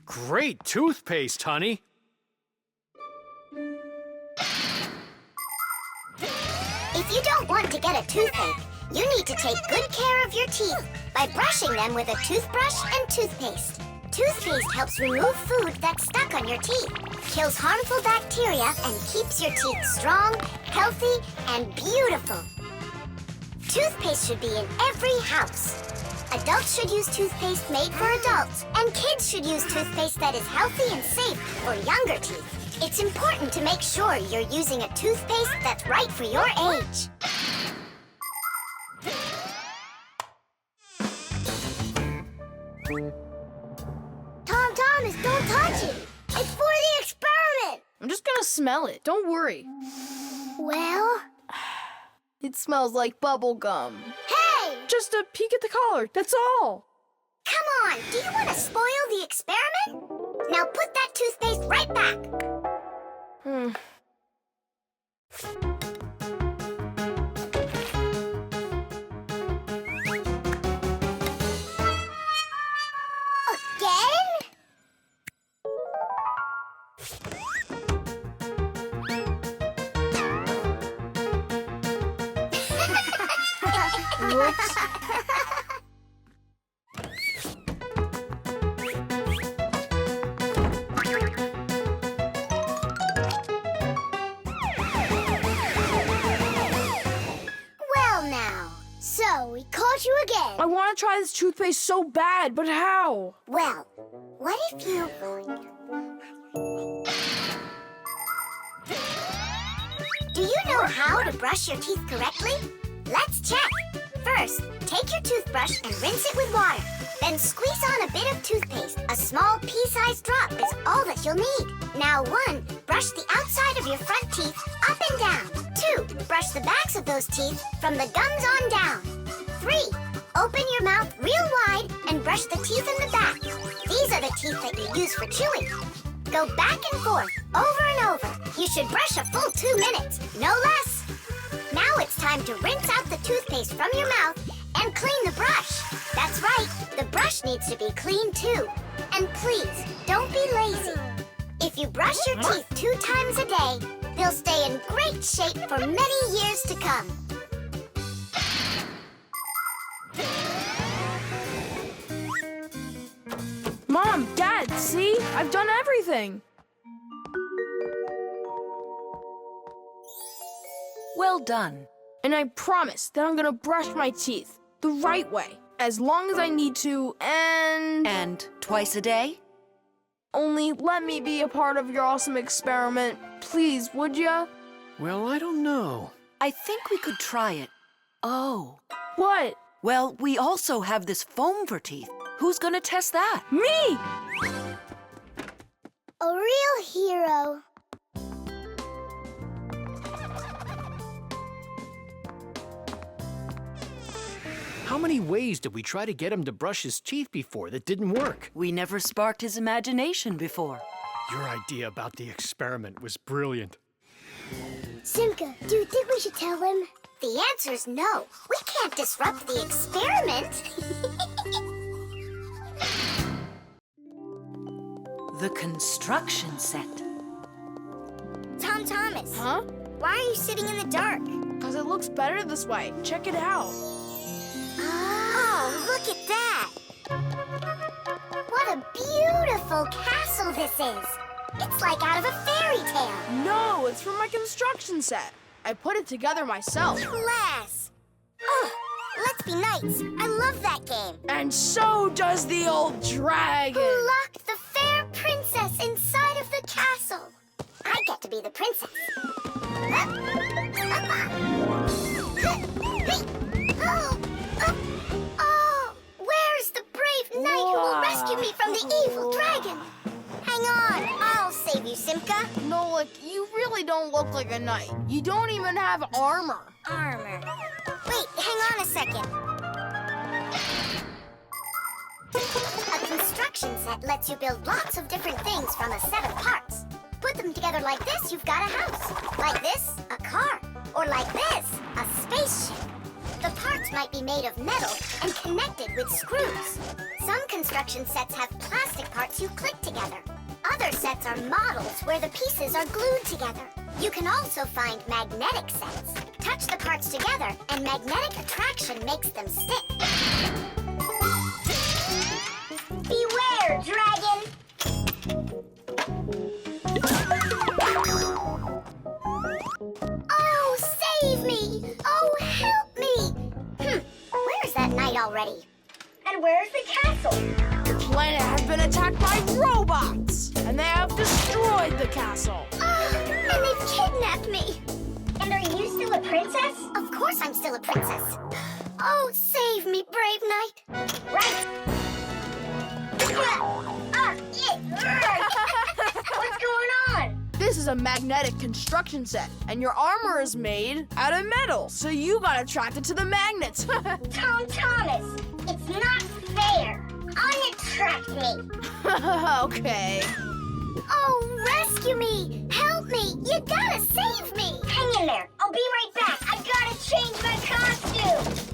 S5: Great toothpaste, honey.
S3: If you don't want to get a toothache, you need to take good care of your teeth by brushing them with a toothbrush and toothpaste. Toothpaste helps remove food that's stuck on your teeth, kills harmful bacteria, and keeps your teeth strong, healthy, and beautiful. Toothpaste should be in every house. Adults should use toothpaste made for adults, and kids should use toothpaste that is healthy and safe for younger teeth. It's important to make sure you're using a toothpaste that's right for your age. Thomas, don't touch it. It's for the experiment.
S2: I'm just gonna smell it. Don't worry.
S3: Well?
S2: It smells like bubble gum.
S3: Hey!
S2: Just a peek at the collar, that's all.
S3: Come on, do you want to spoil the experiment? Now put that toothpaste right back. Again?
S2: Whoops.
S3: Well now, so we caught you again.
S2: I want to try this toothpaste so bad, but how?
S3: Well, what if you... Do you know how to brush your teeth correctly? Let's check. First, take your toothbrush and rinse it with water. Then squeeze on a bit of toothpaste. A small pea-sized drop is all that you'll need. Now 1, brush the outside of your front teeth up and down. 2, brush the backs of those teeth from the gums on down. 3, open your mouth real wide and brush the teeth in the back. These are the teeth that you use for chewing. Go back and forth, over and over. You should brush a full 2 minutes, no less. Now it's time to rinse out the toothpaste from your mouth and clean the brush. That's right, the brush needs to be clean too. And please, don't be lazy. If you brush your teeth 2 times a day, they'll stay in great shape for many years to come.
S2: Mom, Dad, see? I've done everything.
S12: Well done.
S2: And I promise that I'm gonna brush my teeth the right way, as long as I need to, and...
S12: And twice a day?
S2: Only let me be a part of your awesome experiment. Please, would ya?
S5: Well, I don't know.
S12: I think we could try it. Oh.
S2: What?
S12: Well, we also have this foam for teeth. Who's gonna test that?
S2: Me!
S3: A real hero.
S5: How many ways did we try to get him to brush his teeth before that didn't work?
S12: We never sparked his imagination before.
S5: Your idea about the experiment was brilliant.
S3: Simka, do you think we should tell him? The answer's no. We can't disrupt the experiment.
S8: The construction set.
S3: Tom Thomas.
S2: Huh?
S3: Why are you sitting in the dark?
S2: Because it looks better this way. Check it out.
S3: Oh, look at that! What a beautiful castle this is! It's like out of a fairy tale.
S2: No, it's from my construction set. I put it together myself.
S3: Class! Oh, let's be knights. I love that game.
S2: And so does the old dragon.
S3: Who locked the fair princess inside of the castle? I get to be the princess. Oh, where's the brave knight who will rescue me from the evil dragon? Hang on, I'll save you, Simka.
S2: Nolik, you really don't look like a knight. You don't even have armor.
S3: Armor. Wait, hang on a second. A construction set lets you build lots of different things from a set of parts. Put them together like this, you've got a house. Like this, a car. Or like this, a spaceship. The parts might be made of metal and connected with screws. Some construction sets have plastic parts you click together. Other sets are models where the pieces are glued together. You can also find magnetic sets. Touch the parts together and magnetic attraction makes them stick. Beware, dragon! Oh, save me! Oh, help me! Where's that knight already? And where's the castle?
S2: The planet has been attacked by robots, and they have destroyed the castle.
S3: And they've kidnapped me. And are you still a princess? Of course I'm still a princess. Oh, save me, brave knight. Right. What's going on?
S2: This is a magnetic construction set, and your armor is made out of metal, so you got attracted to the magnets.
S3: Tom Thomas, it's not fair. Unattract me.
S2: Okay.
S3: Oh, rescue me! Help me! You gotta save me! Hang in there. I'll be right back. I gotta change my costume.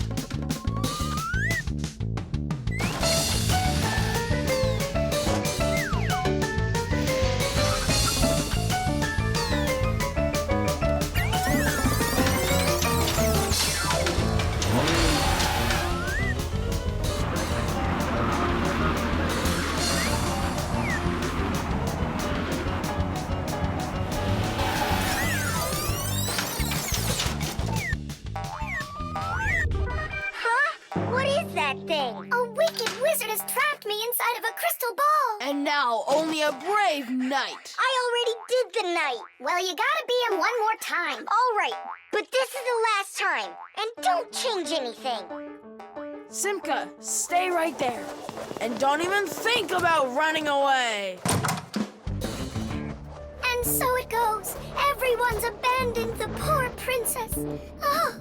S3: Thing. A wicked wizard has trapped me inside of a crystal ball.
S2: And now only a brave knight.
S3: I already did the night. Well, you gotta be him one more time. All right, but this is the last time. And don't change anything.
S2: Simka, stay right there. And don't even think about running away.
S3: And so it goes. Everyone's abandoned the poor princess. Oh.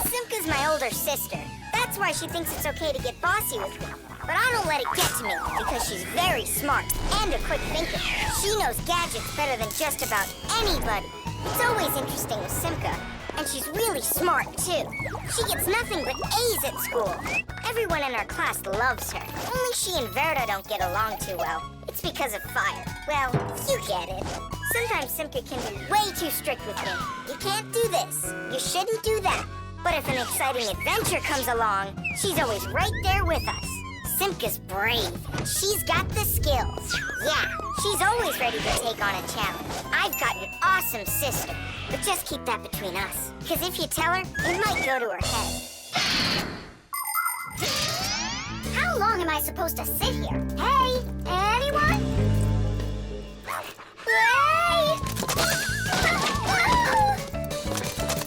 S3: Simka's my older sister. That's why she thinks it's okay to get bossy with me. But I don't let it get to me because she's very smart and a quick thinker. She knows gadgets better than just about anybody. It's always interesting with Simka. And she's really smart, too. She gets nothing but A's at school. Everyone in our class loves her. Only she and Verda don't get along too well. It's because of fire. Well, you get it. Sometimes Simka can be way too strict with me. You can't do this. You shouldn't do that. But if an exciting adventure comes along, she's always right there with us. Simka's brave. She's got the skills. Yeah, she's always ready to take on a challenge. I've got an awesome sister. But just keep that between us. Because if you tell her, it might go to her head. How long am I supposed to sit here? Hey, anyone? Hey!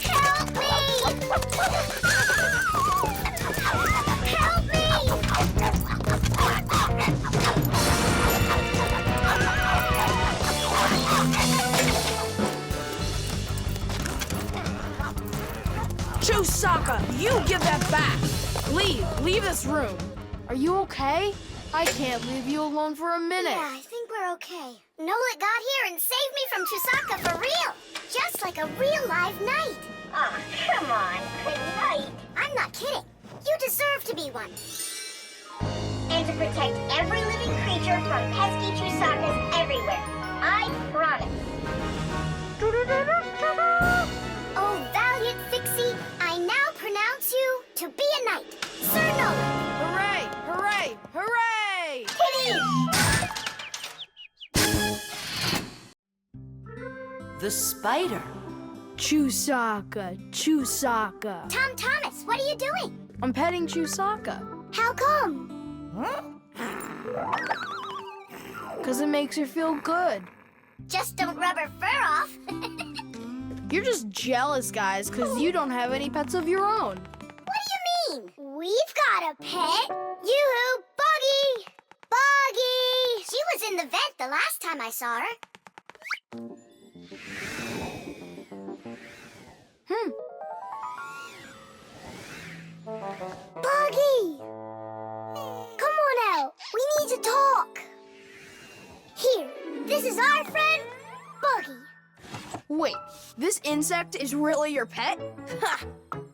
S3: Help me! Help me!
S2: Chusaka, you give that back. Leave this room. Are you okay? I can't leave you alone for a minute.
S3: Yeah, I think we're okay. Nolet got here and saved me from Chusaka for real. Just like a real live knight. Oh, come on, a knight. I'm not kidding. You deserve to be one. And to protect every living creature from pesky Chusakas everywhere. I promise. Oh, valiant Fixie, I now pronounce you to be a knight. Sir Nolet.
S2: Hooray! Hooray! Hooray!
S12: The spider.
S2: Chusaka, Chusaka.
S3: Tom Thomas, what are you doing?
S2: I'm petting Chusaka.
S3: How come?
S2: Because it makes her feel good.
S3: Just don't rub her fur off.
S2: You're just jealous, guys, because you don't have any pets of your own.
S3: What do you mean? We've got a pet. Yoo-hoo, Boggy! Boggy! She was in the vent the last time I saw her. This is our friend, Buggy.
S2: Wait, this insect is really your pet? Ha!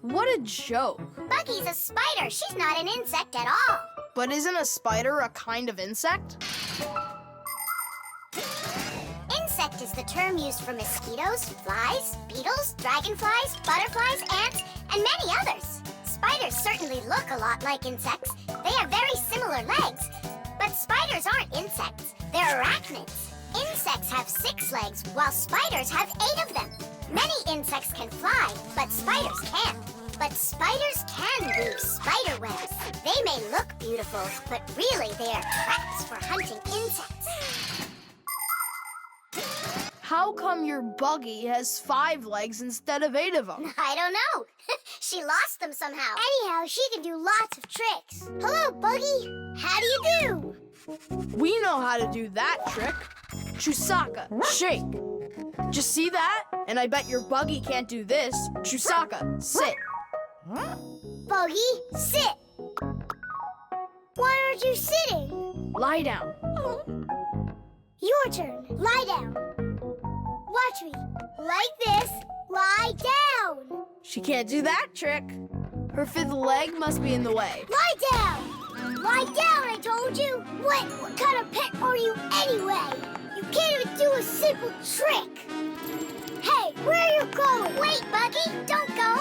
S2: What a joke.
S3: Buggy's a spider. She's not an insect at all.
S2: But isn't a spider a kind of insect?
S3: Insect is the term used for mosquitoes, flies, beetles, dragonflies, butterflies, ants, and many others. Spiders certainly look a lot like insects. They have very similar legs. But spiders aren't insects. They're arachnids. Insects have 6 legs, while spiders have 8 of them. Many insects can fly, but spiders can't. But spiders can weave spider webs. They may look beautiful, but really they are traps for hunting insects.
S2: How come your Buggy has 5 legs instead of 8 of them?
S3: I don't know. She lost them somehow. Anyhow, she can do lots of tricks. Hello, Buggy. How do you do?
S2: We know how to do that trick. Chusaka, shake. Just see that? And I bet your Buggy can't do this. Chusaka, sit.
S3: Buggy, sit. Why aren't you sitting?
S2: Lie down.
S3: Your turn. Lie down. Watch me. Like this. Lie down.
S2: She can't do that trick. Her 5th leg must be in the way.
S3: Lie down. Lie down, I told you. What kind of pet are you anyway? You can't even do a simple trick. Hey, where are you going? Wait, Buggy, don't go.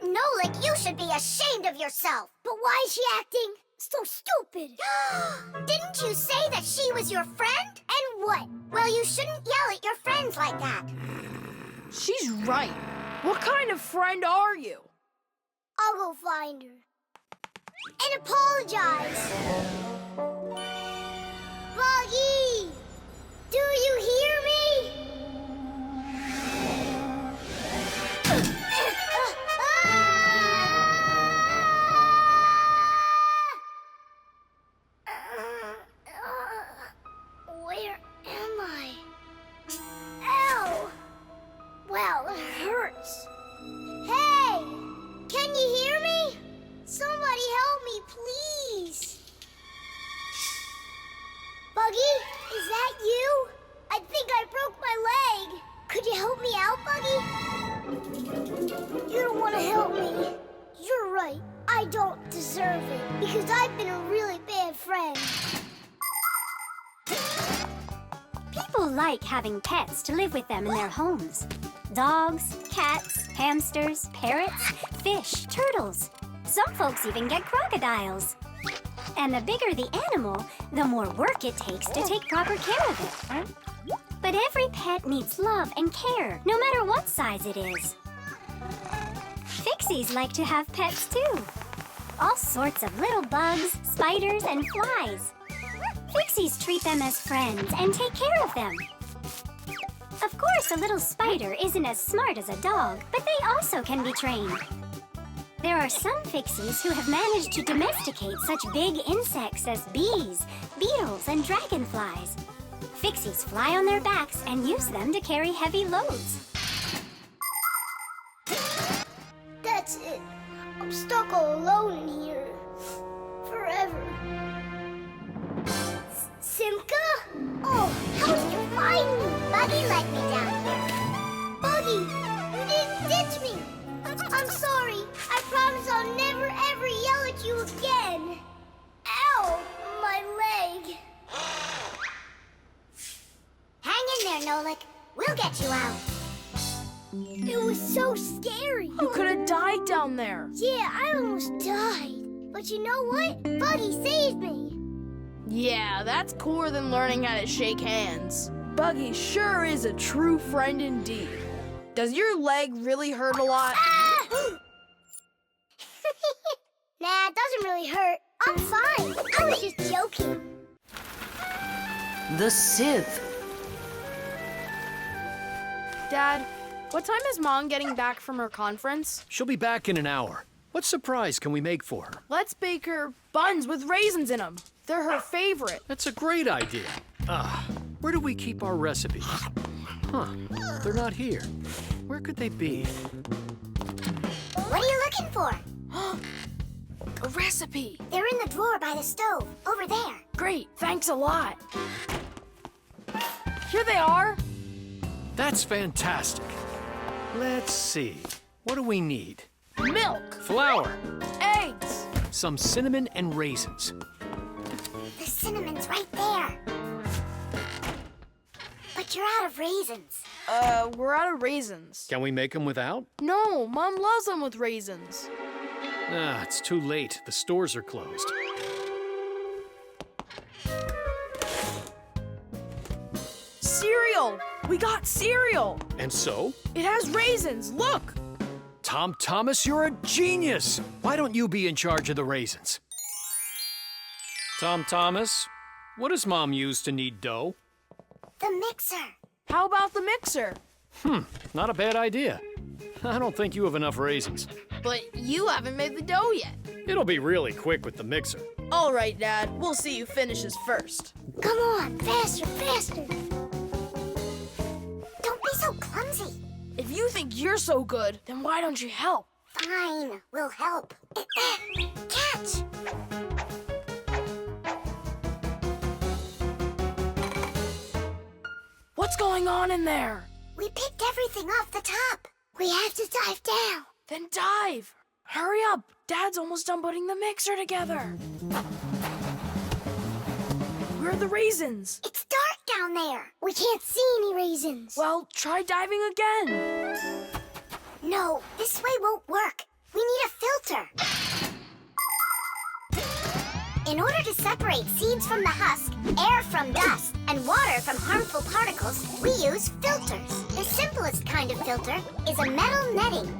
S3: Nolik, you should be ashamed of yourself. But why is she acting so stupid? Didn't you say that she was your friend? And what? Well, you shouldn't yell at your friends like that.
S2: She's right. What kind of friend are you?
S3: I'll go find her. And apologize. Buggy! Do you hear me? Where am I? Ow! Well, it hurts. Hey! Can you hear me? Somebody help me, please. Buggy, is that you? I think I broke my leg. Could you help me out, Buggy? You don't want to help me. You're right. I don't deserve it because I've been a really bad friend.
S9: People like having pets to live with them in their homes. Dogs, cats, hamsters, parrots, fish, turtles. Some folks even get crocodiles. And the bigger the animal, the more work it takes to take proper care of it. But every pet needs love and care, no matter what size it is. Fixies like to have pets too. All sorts of little bugs, spiders, and flies. Fixies treat them as friends and take care of them. Of course, a little spider isn't as smart as a dog, but they also can be trained. There are some Fixies who have managed to domesticate such big insects as bees, beetles, and dragonflies. Fixies fly on their backs and use them to carry heavy loads.
S3: That's it. I'm stuck all alone in here. Forever. Simka? Oh, how did you find me? Buggy let me down here. Buggy, you didn't ditch me. I'm sorry. I promise I'll never ever yell at you again. Ow, my leg. Hang in there, Nolik. We'll get you out. It was so scary.
S2: You could have died down there.
S3: Yeah, I almost died. But you know what? Buggy saved me.
S2: Yeah, that's cooler than learning how to shake hands. Buggy sure is a true friend indeed. Does your leg really hurt a lot?
S3: Ah! Nah, it doesn't really hurt. I'm fine. I was just joking.
S12: The Sieve.
S2: Dad, what time is Mom getting back from her conference?
S5: She'll be back in an hour. What surprise can we make for her?
S2: Let's bake her buns with raisins in them. They're her favorite.
S5: That's a great idea. Where do we keep our recipes? Huh, they're not here. Where could they be?
S3: What are you looking for?
S2: A recipe.
S3: They're in the drawer by the stove, over there.
S2: Great, thanks a lot. Here they are.
S5: That's fantastic. Let's see. What do we need?
S2: Milk,
S5: Flour,
S2: eggs.
S5: some cinnamon and raisins.
S3: The cinnamon's right there. But you're out of raisins.
S2: We're out of raisins.
S5: Can we make them without?
S2: No, Mom loves them with raisins.
S5: Ah, it's too late. The stores are closed.
S2: Cereal! We got cereal!
S5: And so?
S2: It has raisins, look!
S5: Tom Thomas, you're a genius! Why don't you be in charge of the raisins? Tom Thomas, what does Mom use to knead dough?
S3: The mixer.
S2: How about the mixer?
S5: Not a bad idea. I don't think you have enough raisins.
S2: But you haven't made the dough yet.
S5: It'll be really quick with the mixer.
S2: All right, Dad. We'll see who finishes first.
S3: Come on, faster, faster. Don't be so clumsy.
S2: If you think you're so good, then why don't you help?
S3: Fine, we'll help. Catch!
S2: What's going on in there?
S3: We picked everything off the top. We have to dive down.
S2: Then dive. Hurry up. Dad's almost done putting the mixer together. Where are the raisins?
S3: It's dark down there. We can't see any raisins.
S2: Well, try diving again.
S3: No, this way won't work. We need a filter. In order to separate seeds from the husk, air from dust, and water from harmful particles, we use filters. The simplest kind of filter is a metal netting.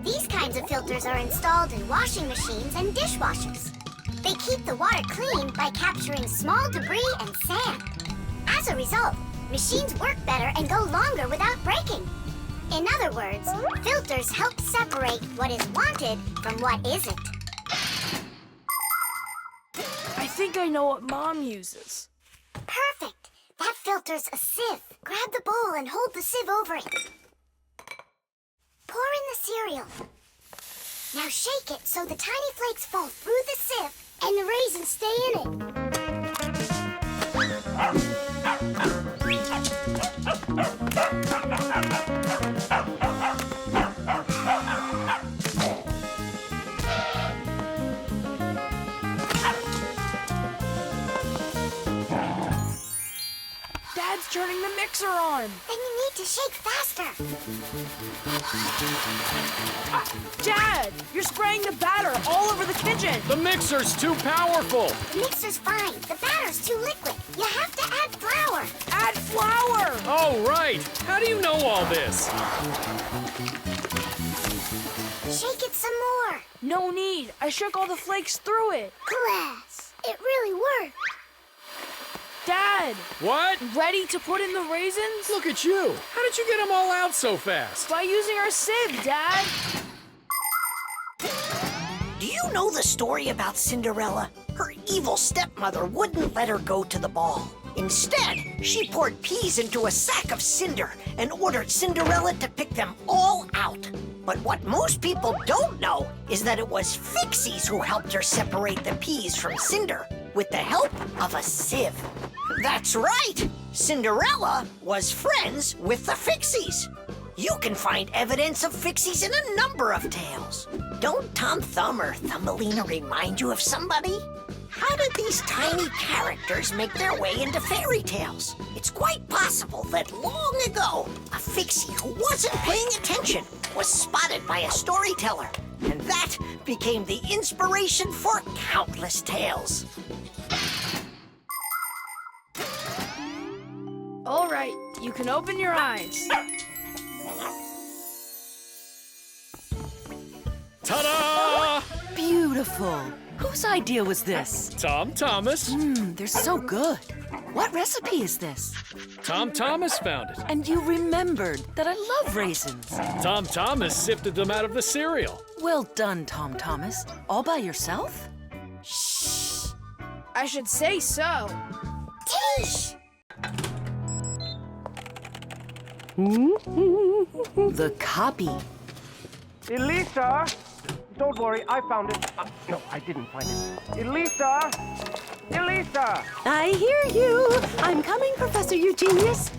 S3: These kinds of filters are installed in washing machines and dishwashers. They keep the water clean by capturing small debris and sand. As a result, machines work better and go longer without breaking. In other words, filters help separate what is wanted from what isn't.
S2: I think I know what Mom uses.
S3: Perfect. That filter's a sieve. Grab the bowl and hold the sieve over it. Pour in the cereal. Now shake it so the tiny flakes fall through the sieve and the raisins stay in
S2: Dad's turning the mixer on.
S3: Then you need to shake faster.
S2: Dad, you're spraying the batter all over the kitchen.
S5: The mixer's too powerful.
S3: The mixer's fine. The batter's too liquid. You have to add flour.
S2: Add flour.
S5: Oh, right. How do you know all this?
S3: Shake it some more.
S2: No need. I shook all the flakes through it.
S3: Glass. It really worked.
S2: Dad,
S5: What?
S2: ready to put in the raisins?
S5: Look at you. How did you get them all out so fast?
S2: By using our sieve, Dad.
S1: Do you know the story about Cinderella? Her evil stepmother wouldn't let her go to the ball. Instead, she poured peas into a sack of cinder and ordered Cinderella to pick them all out. But what most people don't know is that it was Fixies who helped her separate the peas from cinder with the help of a sieve. That's right! Cinderella was friends with the Fixies. You can find evidence of Fixies in a number of tales. Don't Tom Thumb or Thumbelina remind you of somebody? How did these tiny characters make their way into fairy tales? It's quite possible that long ago, a Fixie who wasn't paying attention was spotted by a storyteller, and that became the inspiration for countless tales.
S2: All right, you can open your eyes.
S5: Ta-da!
S8: Beautiful. Whose idea was this?
S5: Tom Thomas.
S8: They're so good. What recipe is this?
S5: Tom Thomas found it.
S8: And you remembered that I love raisins.
S5: Tom Thomas sifted them out of the cereal.
S8: Well done, Tom Thomas. All by yourself?
S2: I should say so.
S3: Tish!
S8: The copy.
S4: Elisa! Don't worry, I found it. No, I didn't find it. Elisa! Elisa!
S8: I hear you. I'm coming, Professor Eugenius.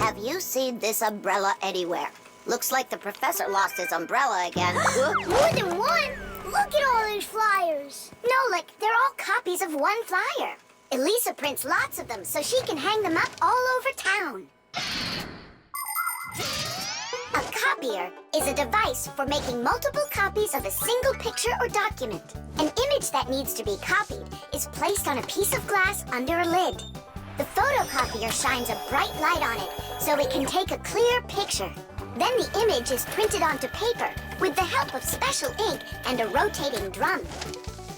S3: Have you seen this umbrella anywhere? Looks like the professor lost his umbrella again. More than one? Look at all these flyers. No, they're all copies of one flyer. Elisa prints lots of them so she can hang them up all over town. A copier is a device for making multiple copies of a single picture or document. An image that needs to be copied is placed on a piece of glass under a lid. The photocopier shines a bright light on it so it can take a clear picture. Then the image is printed onto paper with the help of special ink and a rotating drum.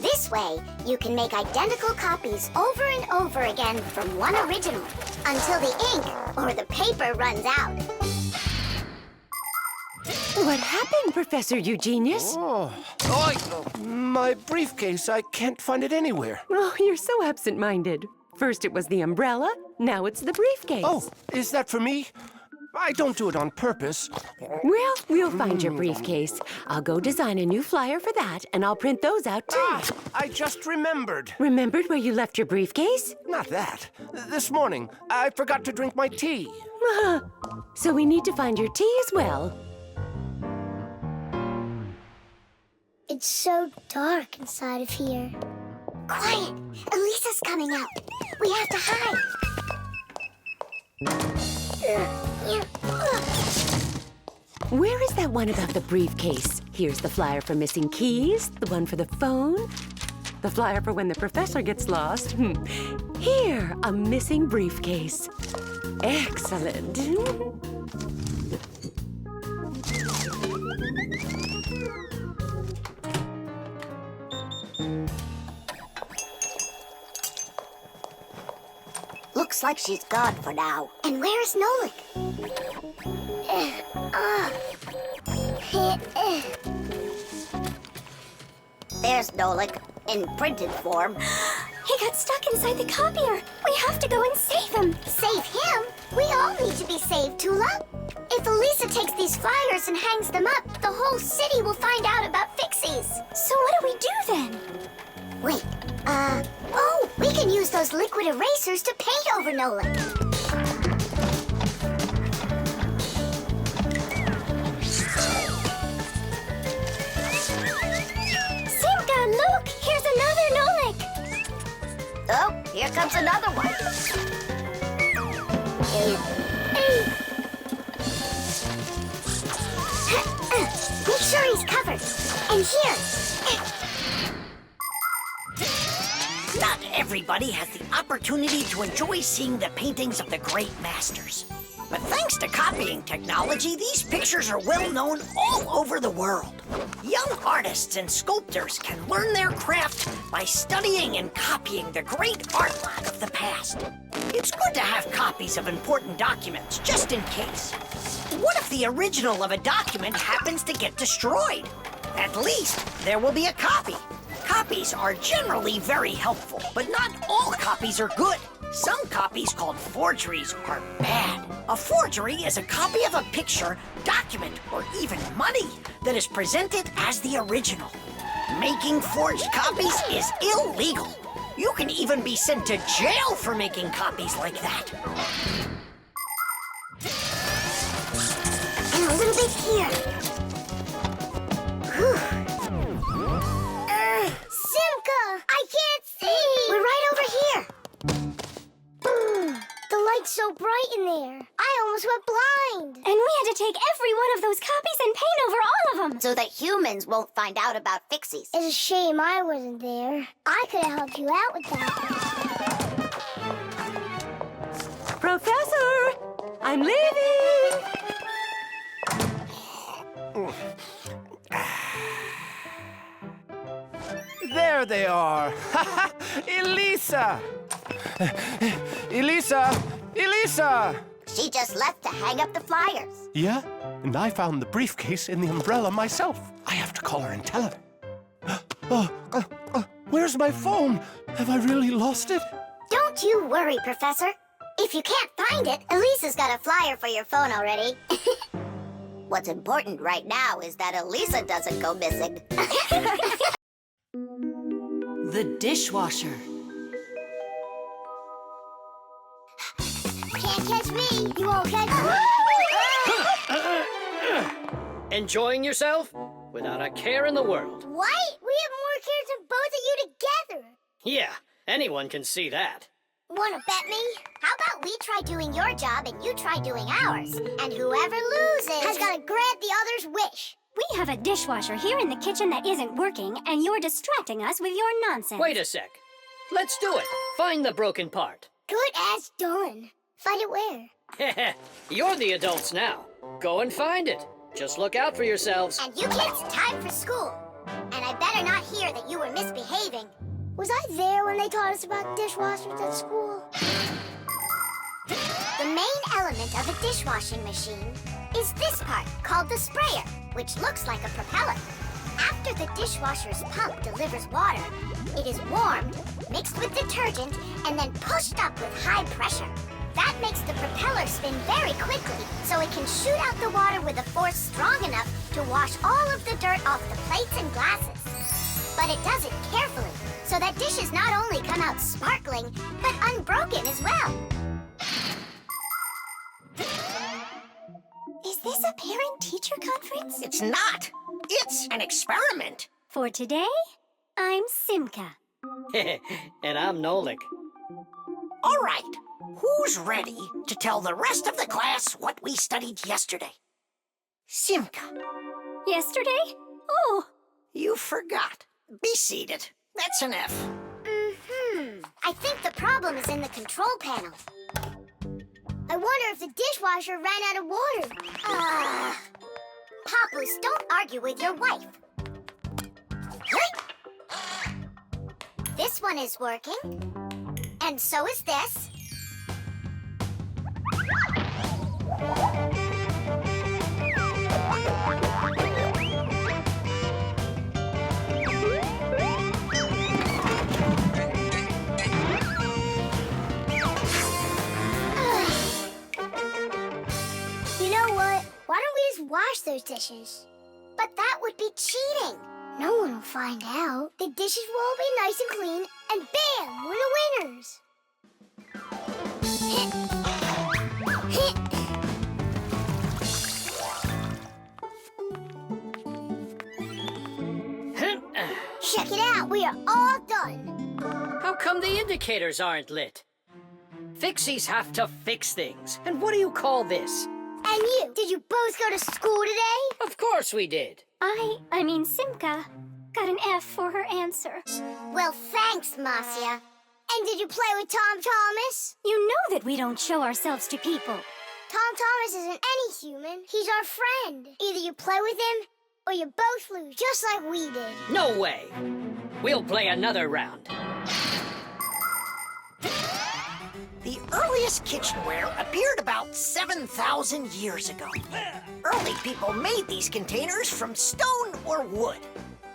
S3: This way, you can make identical copies over and over again from one original until the ink or the paper runs out.
S8: What happened, Professor Eugenius?
S4: My briefcase, I can't find it anywhere.
S8: Oh, you're so absent-minded. First it was the umbrella, now it's the briefcase.
S4: Oh, is that for me? I don't do it on purpose.
S8: Well, we'll find your briefcase. I'll go design a new flyer for that, and I'll print those out, too.
S4: I just remembered.
S8: Remembered where you left your briefcase?
S4: Not that. This morning, I forgot to drink my tea.
S8: So we need to find your tea as well.
S3: It's so dark inside of here. Quiet! Elisa's coming out. We have to hide.
S8: Where is that one about the briefcase? Here's the flyer for missing keys, the one for the phone, the flyer for when the professor gets lost. Here, a missing briefcase. Excellent.
S3: Looks like she's gone for now. And where's Nolik? There's Nolik, in printed form.
S9: He got stuck inside the copier. We have to go and save him.
S3: Save him? We all need to be saved, Tula. If Elisa takes these flyers and hangs them up, the whole city will find out about Fixies.
S9: So what do we do then?
S3: Wait, we can use those liquid erasers to paint over Nolik.
S9: Simka, look! Here's another Nolik!
S3: Oh, here comes another one. Make sure he's covered. And here.
S1: Not everybody has the opportunity to enjoy seeing the paintings of the great masters. But thanks to copying technology, these pictures are well known all over the world. Young artists and sculptors can learn their craft by studying and copying the great artwork of the past. It's good to have copies of important documents, just in case. What if the original of a document happens to get destroyed? At least there will be a copy. Copies are generally very helpful, but not all copies are good. Some copies, called forgeries, are bad. A forgery is a copy of a picture, document, or even money that is presented as the original. Making forged copies is illegal. You can even be sent to jail for making copies like that.
S3: And a little bit here. Simka! I can't see! We're right over here. The light's so bright in there. I almost went blind.
S9: And we had to take every one of those copies and paint over all of them.
S3: So that humans won't find out about Fixies. It's a shame I wasn't there. I could have helped you out with that.
S8: Professor! I'm leaving!
S4: There they are. Elisa! Elisa! Elisa!
S3: She just left to hang up the flyers.
S4: Yeah? And I found the briefcase in the umbrella myself. I have to call her and tell her. Where's my phone? Have I really lost it?
S3: Don't you worry, Professor. If you can't find it, Elisa's got a flyer for your phone already. What's important right now is that Elisa doesn't go missing.
S12: The dishwasher.
S3: can't catch me. You won't catch me.
S10: Enjoying yourself? Without a care in the world.
S3: What? We have more cares than both of you together.
S10: Yeah, anyone can see that.
S3: Wanna bet me? How about we try doing your job and you try doing ours? And whoever loses has got to grant the other's wish.
S9: We have a dishwasher here in the kitchen that isn't working, and you're distracting us with your nonsense.
S10: Wait a sec. Let's do it. Find the broken part.
S3: Good as done. Find it where?
S10: You're the adults now. Go and find it. Just look out for yourselves.
S3: And you kids, time for school. And I better not hear that you were misbehaving. Was I there when they taught us about dishwashers at school? The main element of a dishwashing machine is this part called the sprayer, which looks like a propeller. After the dishwasher's pump delivers water, it is warmed, mixed with detergent, and then pushed up with high pressure. That makes the propeller spin very quickly, so it can shoot out the water with a force strong enough to wash all of the dirt off the plates and glasses. But it does it carefully, so that dishes not only come out sparkling, but unbroken as well.
S9: Is this a parent-teacher conference?
S1: It's not. It's an experiment.
S9: For today, I'm Simka.
S10: And I'm Nolik.
S1: All right. Who's ready to tell the rest of the class what we studied yesterday? Simka.
S9: Yesterday? Oh.
S1: You forgot. Be seated. That's an F.
S3: I think the problem is in the control panel. I wonder if the dishwasher ran out of water. Papoose, don't argue with your wife. This one is working. And so is this. You know what? Why don't we just wash those dishes? But that would be cheating. No one will find out. The dishes will all be nice and clean, and bam, we're the winners. Check it out, we are all done.
S10: How come the indicators aren't lit? Fixies have to fix things. And what do you call this?
S3: And you, did you both go to school today?
S10: Of course we did.
S9: I mean Simka, got an F for her answer.
S3: Well, thanks, Marcia. And did you play with Tom Thomas?
S9: You know that we don't show ourselves to people.
S3: Tom Thomas isn't any human. He's our friend. Either you play with him, or you both lose, just like we did.
S10: No way. We'll play another round.
S1: The earliest kitchenware appeared about 7,000 years ago. Early people made these containers from stone or wood.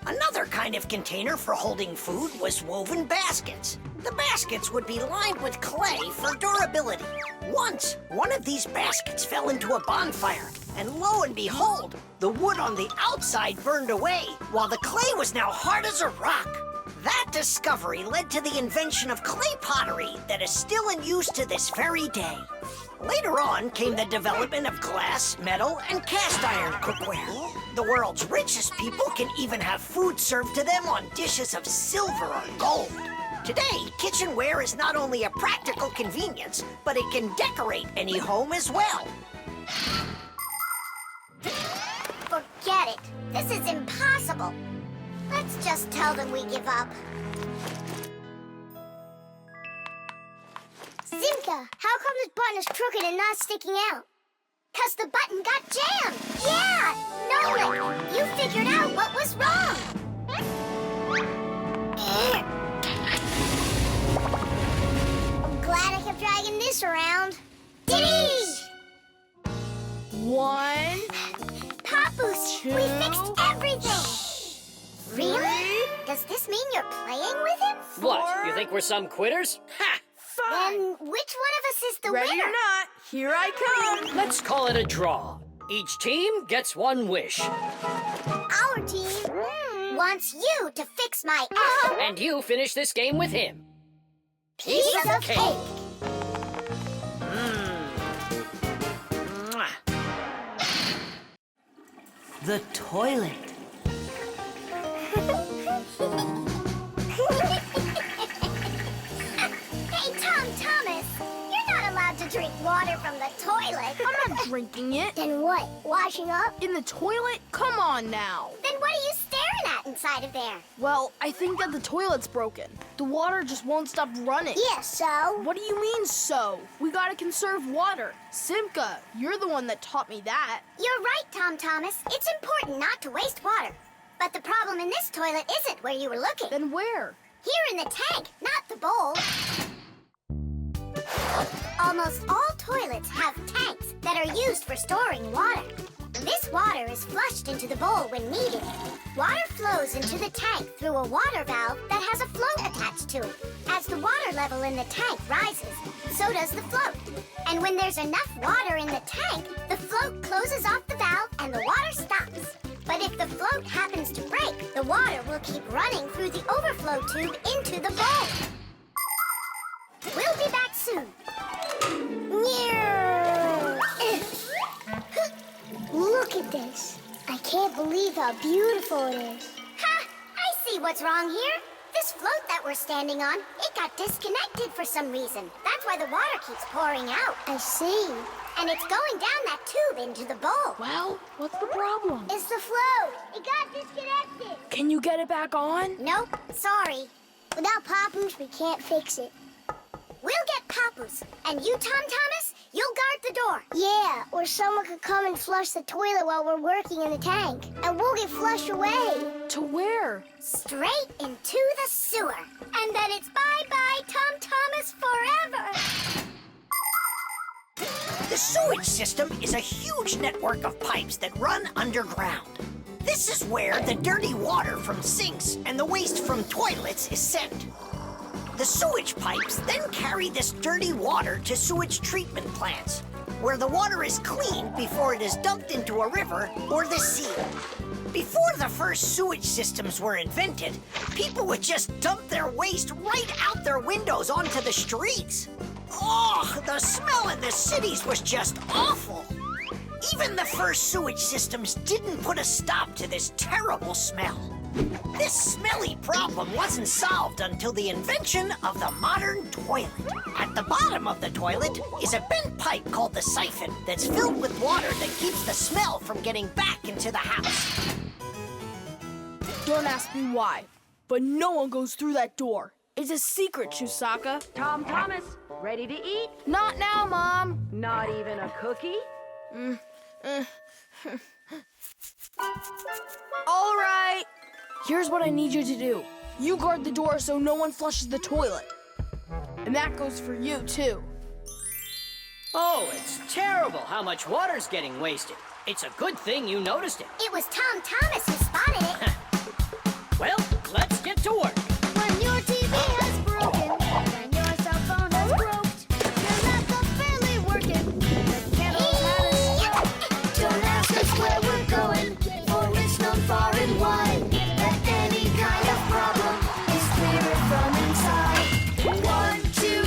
S1: Another kind of container for holding food was woven baskets. The baskets would be lined with clay for durability. Once, one of these baskets fell into a bonfire, and lo and behold, the wood on the outside burned away, while the clay was now hard as a rock. That discovery led to the invention of clay pottery that is still in use to this very day. Later on came the development of glass, metal, and cast iron cookware. The world's richest people can even have food served to them on dishes of silver or gold. Today, kitchenware is not only a practical convenience, but it can decorate any home as well.
S3: Forget it. This is impossible. Let's just tell them we give up. Simka, how come this button is crooked and not sticking out? 'Cause the button got jammed. Yeah, Nolan, you figured out what was wrong. I'm glad I kept dragging this around. Diddy!
S2: 1,
S3: Papoose,
S2: 2,
S3: we fixed everything. Really? Does this mean you're playing with him?
S10: What, you think we're some quitters? Ha!
S2: 5.
S3: Then which one of us is the
S2: Ready
S3: winner?
S2: or not, here I come.
S10: Let's call it a draw. Each team gets one wish.
S3: Our team wants you to fix my F.
S10: And you finish this game with him.
S3: Piece of cake.
S8: the toilet.
S3: Hey, Tom Thomas, you're not allowed to drink water from the toilet.
S2: I'm not drinking it.
S3: Then what? Washing up?
S2: In the toilet? Come on now.
S3: Then what are you staring at inside of there?
S2: Well, I think that the toilet's broken. The water just won't stop running.
S3: Yeah, so?
S2: What do you mean, so? We gotta conserve water. Simka, you're the one that taught me that.
S3: You're right, Tom Thomas. It's important not to waste water. But the problem in this toilet isn't where you were looking.
S2: Then where?
S3: Here in the tank, not the bowl. Almost all toilets have tanks that are used for storing water. This water is flushed into the bowl when needed. Water flows into the tank through a water valve that has a float attached to it. As the water level in the tank rises, so does the float. And when there's enough water in the tank, the float closes off the valve and the water stops. But if the float happens to break, the water will keep running through the overflow tube into the bowl. We'll be back soon. Look at this. I can't believe how beautiful it is. Ha! I see what's wrong here. This float that we're standing on, it got disconnected for some reason. That's why the water keeps pouring out. I see. And it's going down that tube into the bowl.
S2: Well, what's the problem?
S3: It's the float. It got disconnected.
S2: Can you get it back on?
S3: Nope, sorry. Without Papoose, we can't fix it. We'll get Papoose. And you, Tom Thomas, you'll guard the door. Yeah, or someone could come and flush the toilet while we're working in the tank. And we'll get flushed away.
S2: To where?
S3: Straight into the sewer. And then it's bye-bye, Tom Thomas, forever.
S1: The sewage system is a huge network of pipes that run underground. This is where the dirty water from sinks and the waste from toilets is sent. The sewage pipes then carry this dirty water to sewage treatment plants, where the water is cleaned before it is dumped into a river or the sea. Before the first sewage systems were invented, people would just dump their waste right out their windows onto the streets. Oh, the smell in the cities was just awful. Even the first sewage systems didn't put a stop to this terrible smell. This smelly problem wasn't solved until the invention of the modern toilet. At the bottom of the toilet is a bent pipe called the siphon that's filled with water that keeps the smell from getting back into the house.
S2: Don't ask me why, but no one goes through that door. It's a secret, Chusaka.
S12: Tom Thomas, ready to eat?
S2: Not now, Mom.
S12: Not even a cookie?
S2: All right. Here's what I need you to do. You guard the door so no one flushes the toilet. And that goes for you, too.
S10: Oh, it's terrible how much water's getting wasted. It's a good thing you noticed it.
S3: It was Tom Thomas who spotted it.
S10: Well, let's get to work.
S11: When your TV has broken, when your cell phone has broke, your laptop barely working, the candles had a stroke. Don't ask us where we're going, for it's known far and wide that any kind of problem is clearer from inside. 1, 2,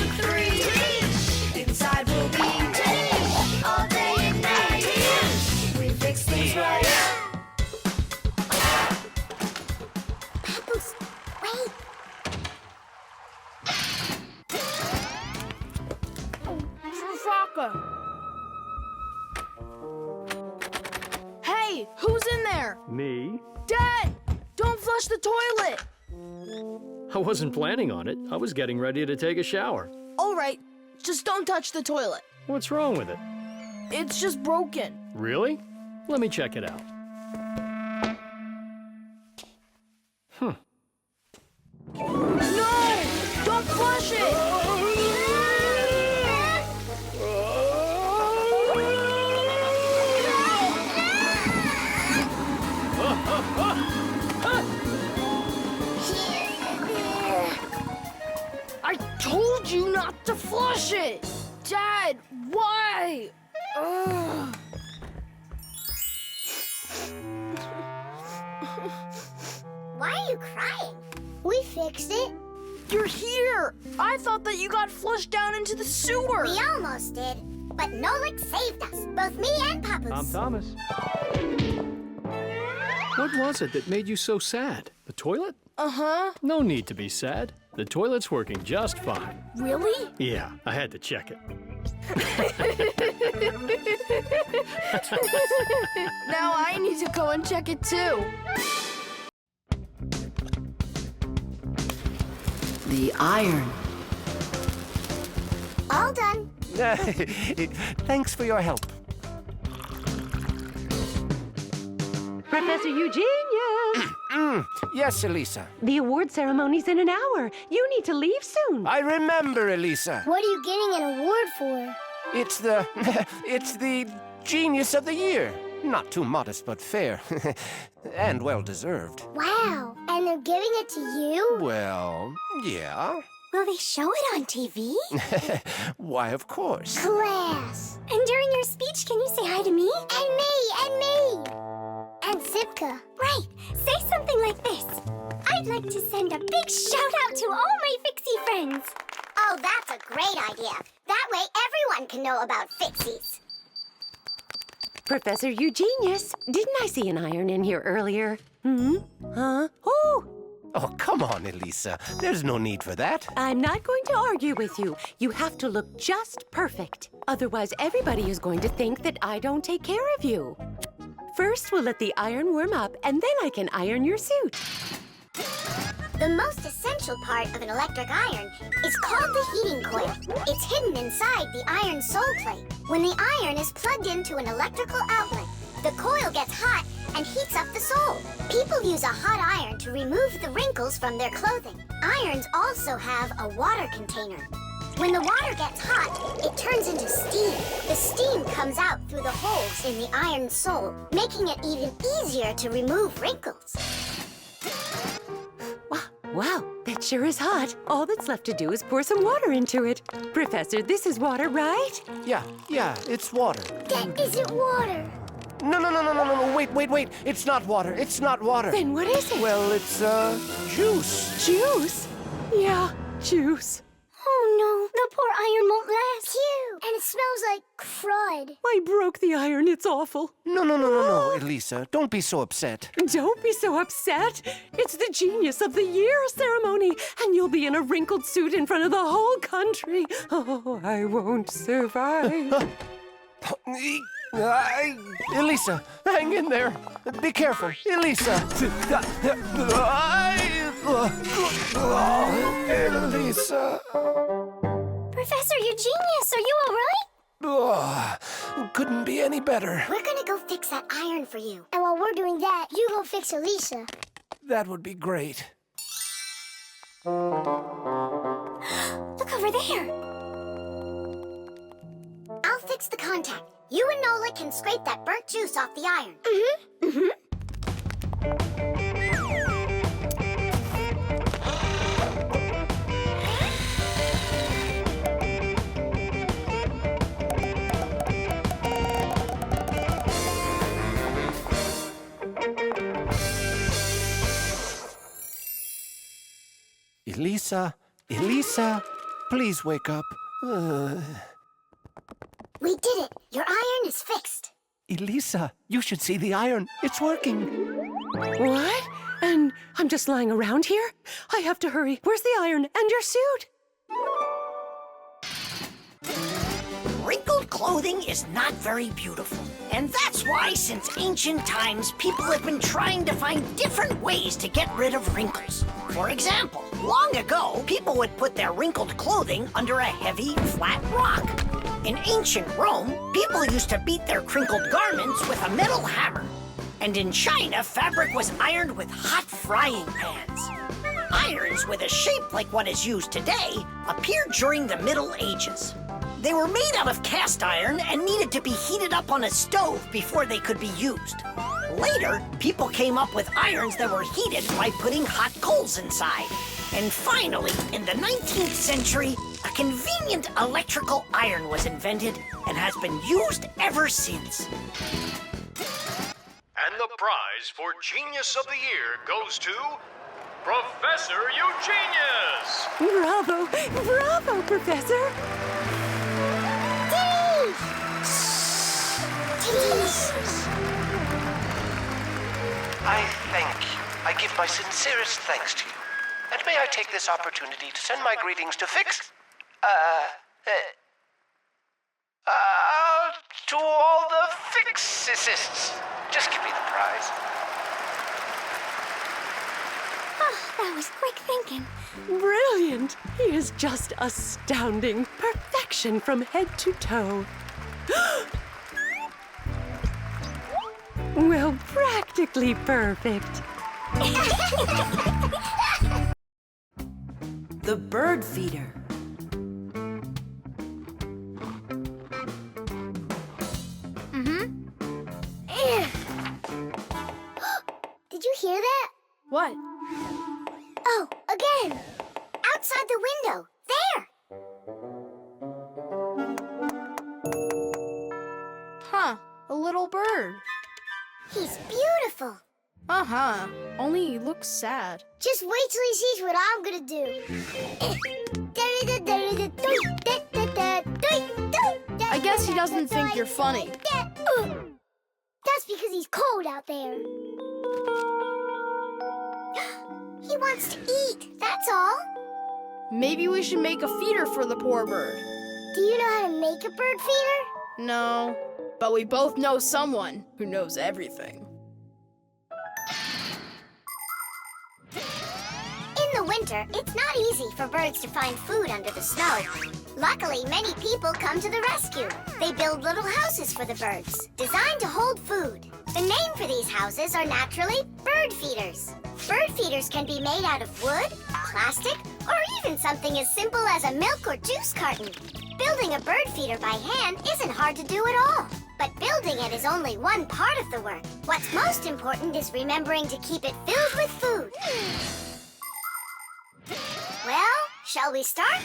S11: 3, inside we'll be all day and night. We fix things right.
S3: Papoose, wait.
S2: Chusaka. Hey, who's in there?
S5: Me?
S2: Dad, don't flush the toilet.
S5: I wasn't planning on it. I was getting ready to take a shower.
S2: All right, just don't touch the toilet.
S5: What's wrong with it?
S2: It's just broken.
S5: Really? Let me check it out.
S2: No! Don't flush it! I told you not to flush it! Dad, why? Ugh.
S3: Why are you crying? We fixed it.
S2: You're here! I thought that you got flushed down into the sewer!
S3: We almost did, but Nolik saved us, both me and Papoose.
S5: Thomas. What was it that made you so sad? The toilet?
S2: Uh-huh.
S5: No need to be sad. The toilet's working just fine.
S2: Really?
S5: Yeah, I had to check it.
S2: Now I need to go and check it too.
S12: The iron.
S3: All done.
S4: Thanks for your help.
S8: Professor Eugenius!
S4: Yes, Elisa.
S8: The award ceremony's in an hour. You need to leave soon.
S4: I remember, Elisa.
S3: What are you getting an award for?
S4: It's the... it's the Genius of the Year. Not too modest, but fair. And well-deserved.
S3: Wow. And they're giving it to you?
S4: Well, yeah.
S3: Will they show it on TV?
S4: Why, of course.
S3: Class. And during your speech, can you say hi to me? And me, and me. And Sipka. Right. Say something like this. I'd like to send a big shout out to all my Fixie friends. Oh, that's a great idea. That way everyone can know about Fixies.
S8: Professor Eugenius, didn't I see an iron in here earlier? Huh? Oh!
S4: Oh, come on, Elisa. There's no need for that.
S8: I'm not going to argue with you. You have to look just perfect. Otherwise, everybody is going to think that I don't take care of you. First, we'll let the iron warm up, and then I can iron your suit.
S3: The most essential part of an electric iron is called the heating coil. It's hidden inside the iron sole plate. When the iron is plugged into an electrical outlet, the coil gets hot and heats up the sole. People use a hot iron to remove the wrinkles from their clothing. Irons also have a water container. When the water gets hot, it turns into steam. The steam comes out through the holes in the iron sole, making it even easier to remove wrinkles.
S8: Wow, that sure is hot. All that's left to do is pour some water into it. Professor, this is water, right?
S4: Yeah, it's water.
S3: That isn't water.
S4: No, wait. It's not water. It's not water.
S8: Then what is it?
S4: Well, it's, juice.
S8: Juice? Yeah, juice.
S3: Oh no, the poor iron won't last. Phew, and it smells like crud.
S8: I broke the iron. It's awful.
S4: No, Elisa. Don't be so upset.
S8: Don't be so upset. It's the Genius of the Year ceremony, and you'll be in a wrinkled suit in front of the whole country. Oh, I won't survive.
S4: Elisa, hang in there. Be careful. Elisa. Elisa.
S3: Professor Eugenius, are you all right?
S4: Couldn't be any better.
S3: We're gonna go fix that iron for you. And while we're doing that, you go fix Elisa.
S4: That would be great.
S3: Look over there. I'll fix the contact. You and Nola can scrape that burnt juice off the iron.
S4: Elisa, please wake up.
S3: We did it. Your iron is fixed.
S4: Elisa, you should see the iron. It's working.
S8: What? And I'm just lying around here? I have to hurry. Where's the iron and your suit?
S1: Wrinkled clothing is not very beautiful. And that's why, since ancient times, people have been trying to find different ways to get rid of wrinkles. For example, long ago, people would put their wrinkled clothing under a heavy, flat rock. In ancient Rome, people used to beat their crinkled garments with a metal hammer. And in China, fabric was ironed with hot frying pans. Irons with a shape like what is used today appeared during the Middle Ages. They were made out of cast iron and needed to be heated up on a stove before they could be used. Later, people came up with irons that were heated by putting hot coals inside. And finally, in the 19th century, a convenient electrical iron was invented and has been used ever since.
S13: And the prize for Genius of the Year goes to Professor Eugenius!
S8: Bravo! Bravo, Professor!
S4: I thank you. I give my sincerest thanks to you. And may I take this opportunity to send my greetings to to all the Fixies. Just give me the prize.
S9: Oh, that was quick thinking.
S8: Brilliant! He is just astounding. Perfection from head to toe. Well, practically perfect.
S12: The bird feeder.
S3: Did you hear that?
S2: What?
S3: Oh, again. Outside the window. There.
S2: Huh, a little bird.
S3: He's beautiful.
S2: Uh-huh, only he looks sad.
S3: Just wait till he sees what I'm gonna do.
S2: I guess he doesn't think you're funny.
S3: That's because he's cold out there. He wants to eat, that's all.
S2: Maybe we should make a feeder for the poor bird.
S3: Do you know how to make a bird feeder?
S2: No, but we both know someone who knows everything.
S3: In the winter, it's not easy for birds to find food under the snow. Luckily, many people come to the rescue. They build little houses for the birds, designed to hold food. The name for these houses are naturally bird feeders. Bird feeders can be made out of wood, plastic, or even something as simple as a milk or juice carton. Building a bird feeder by hand isn't hard to do at all. But building it is only one part of the work. What's most important is remembering to keep it filled with food. Well, shall we start?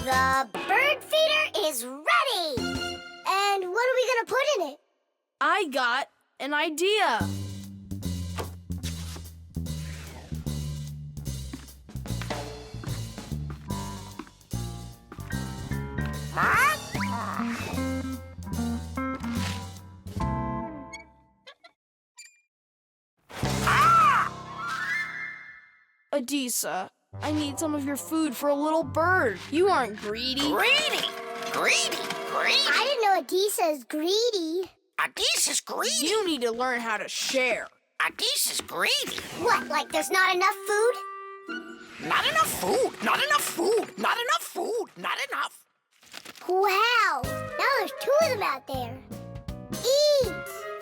S3: The bird feeder is ready! And what are we gonna put in it?
S2: I got an idea. Adisa, I need some of your food for a little bird. You aren't greedy.
S1: Greedy! Greedy! Greedy!
S3: I didn't know Adisa is greedy.
S1: Adisa's greedy!
S2: You need to learn how to share.
S1: Adisa's greedy!
S3: What, like there's not enough food?
S1: Not enough food! Not enough food! Not enough food! Not enough!
S3: Wow! Now there's 2 of them out there. Eat!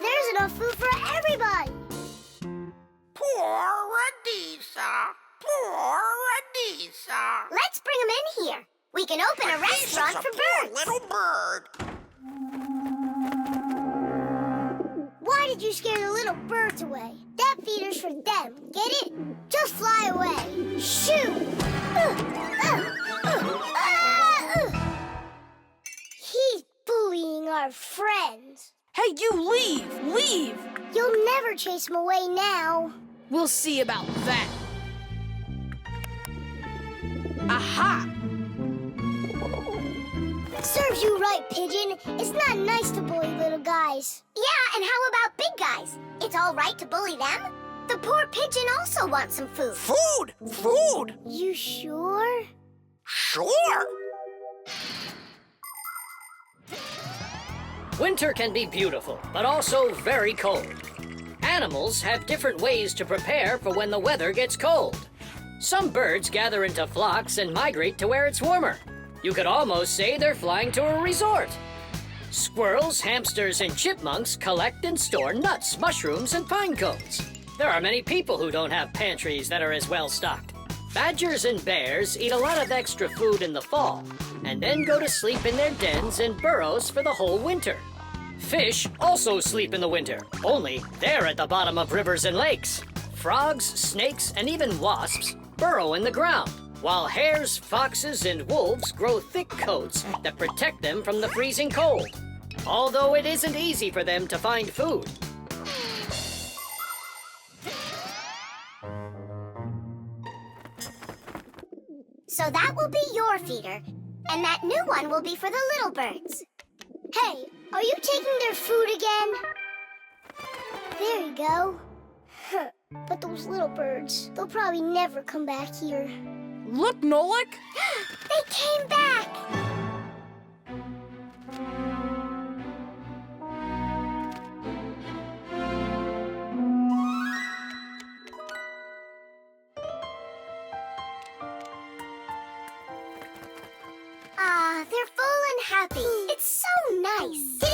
S3: There's enough food for everybody.
S1: Poor Adisa! Poor Adisa!
S3: Let's bring them in here. We can open a restaurant for birds.
S1: Little bird!
S3: Why did you scare the little birds away? That feeder's for them. Get it? Just fly away. Shoot! He's bullying our friends.
S2: Hey, you leave! Leave!
S3: You'll never chase him away now.
S2: We'll see about that. Aha!
S3: Serves you right, Pigeon. It's not nice to bully little guys. Yeah, and how about big guys? It's all right to bully them? The poor pigeon also wants some food.
S1: Food! Food!
S3: You sure?
S1: Sure!
S10: Winter can be beautiful, but also very cold. Animals have different ways to prepare for when the weather gets cold. Some birds gather into flocks and migrate to where it's warmer. You could almost say they're flying to a resort. Squirrels, hamsters, and chipmunks collect and store nuts, mushrooms, and pine cones. There are many people who don't have pantries that are as well stocked. Badgers and bears eat a lot of extra food in the fall, and then go to sleep in their dens and burrows for the whole winter. Fish also sleep in the winter, only they're at the bottom of rivers and lakes. Frogs, snakes, and even wasps burrow in the ground, while hares, foxes, and wolves grow thick coats that protect them from the freezing cold. although it isn't easy for them to find food.
S3: So that will be your feeder, and that new one will be for the little birds. Hey, are you taking their food again? There you go. But those little birds, they'll probably never come back here.
S2: Look, Nolik!
S3: They came back! Ah, they're full and happy. It's so nice.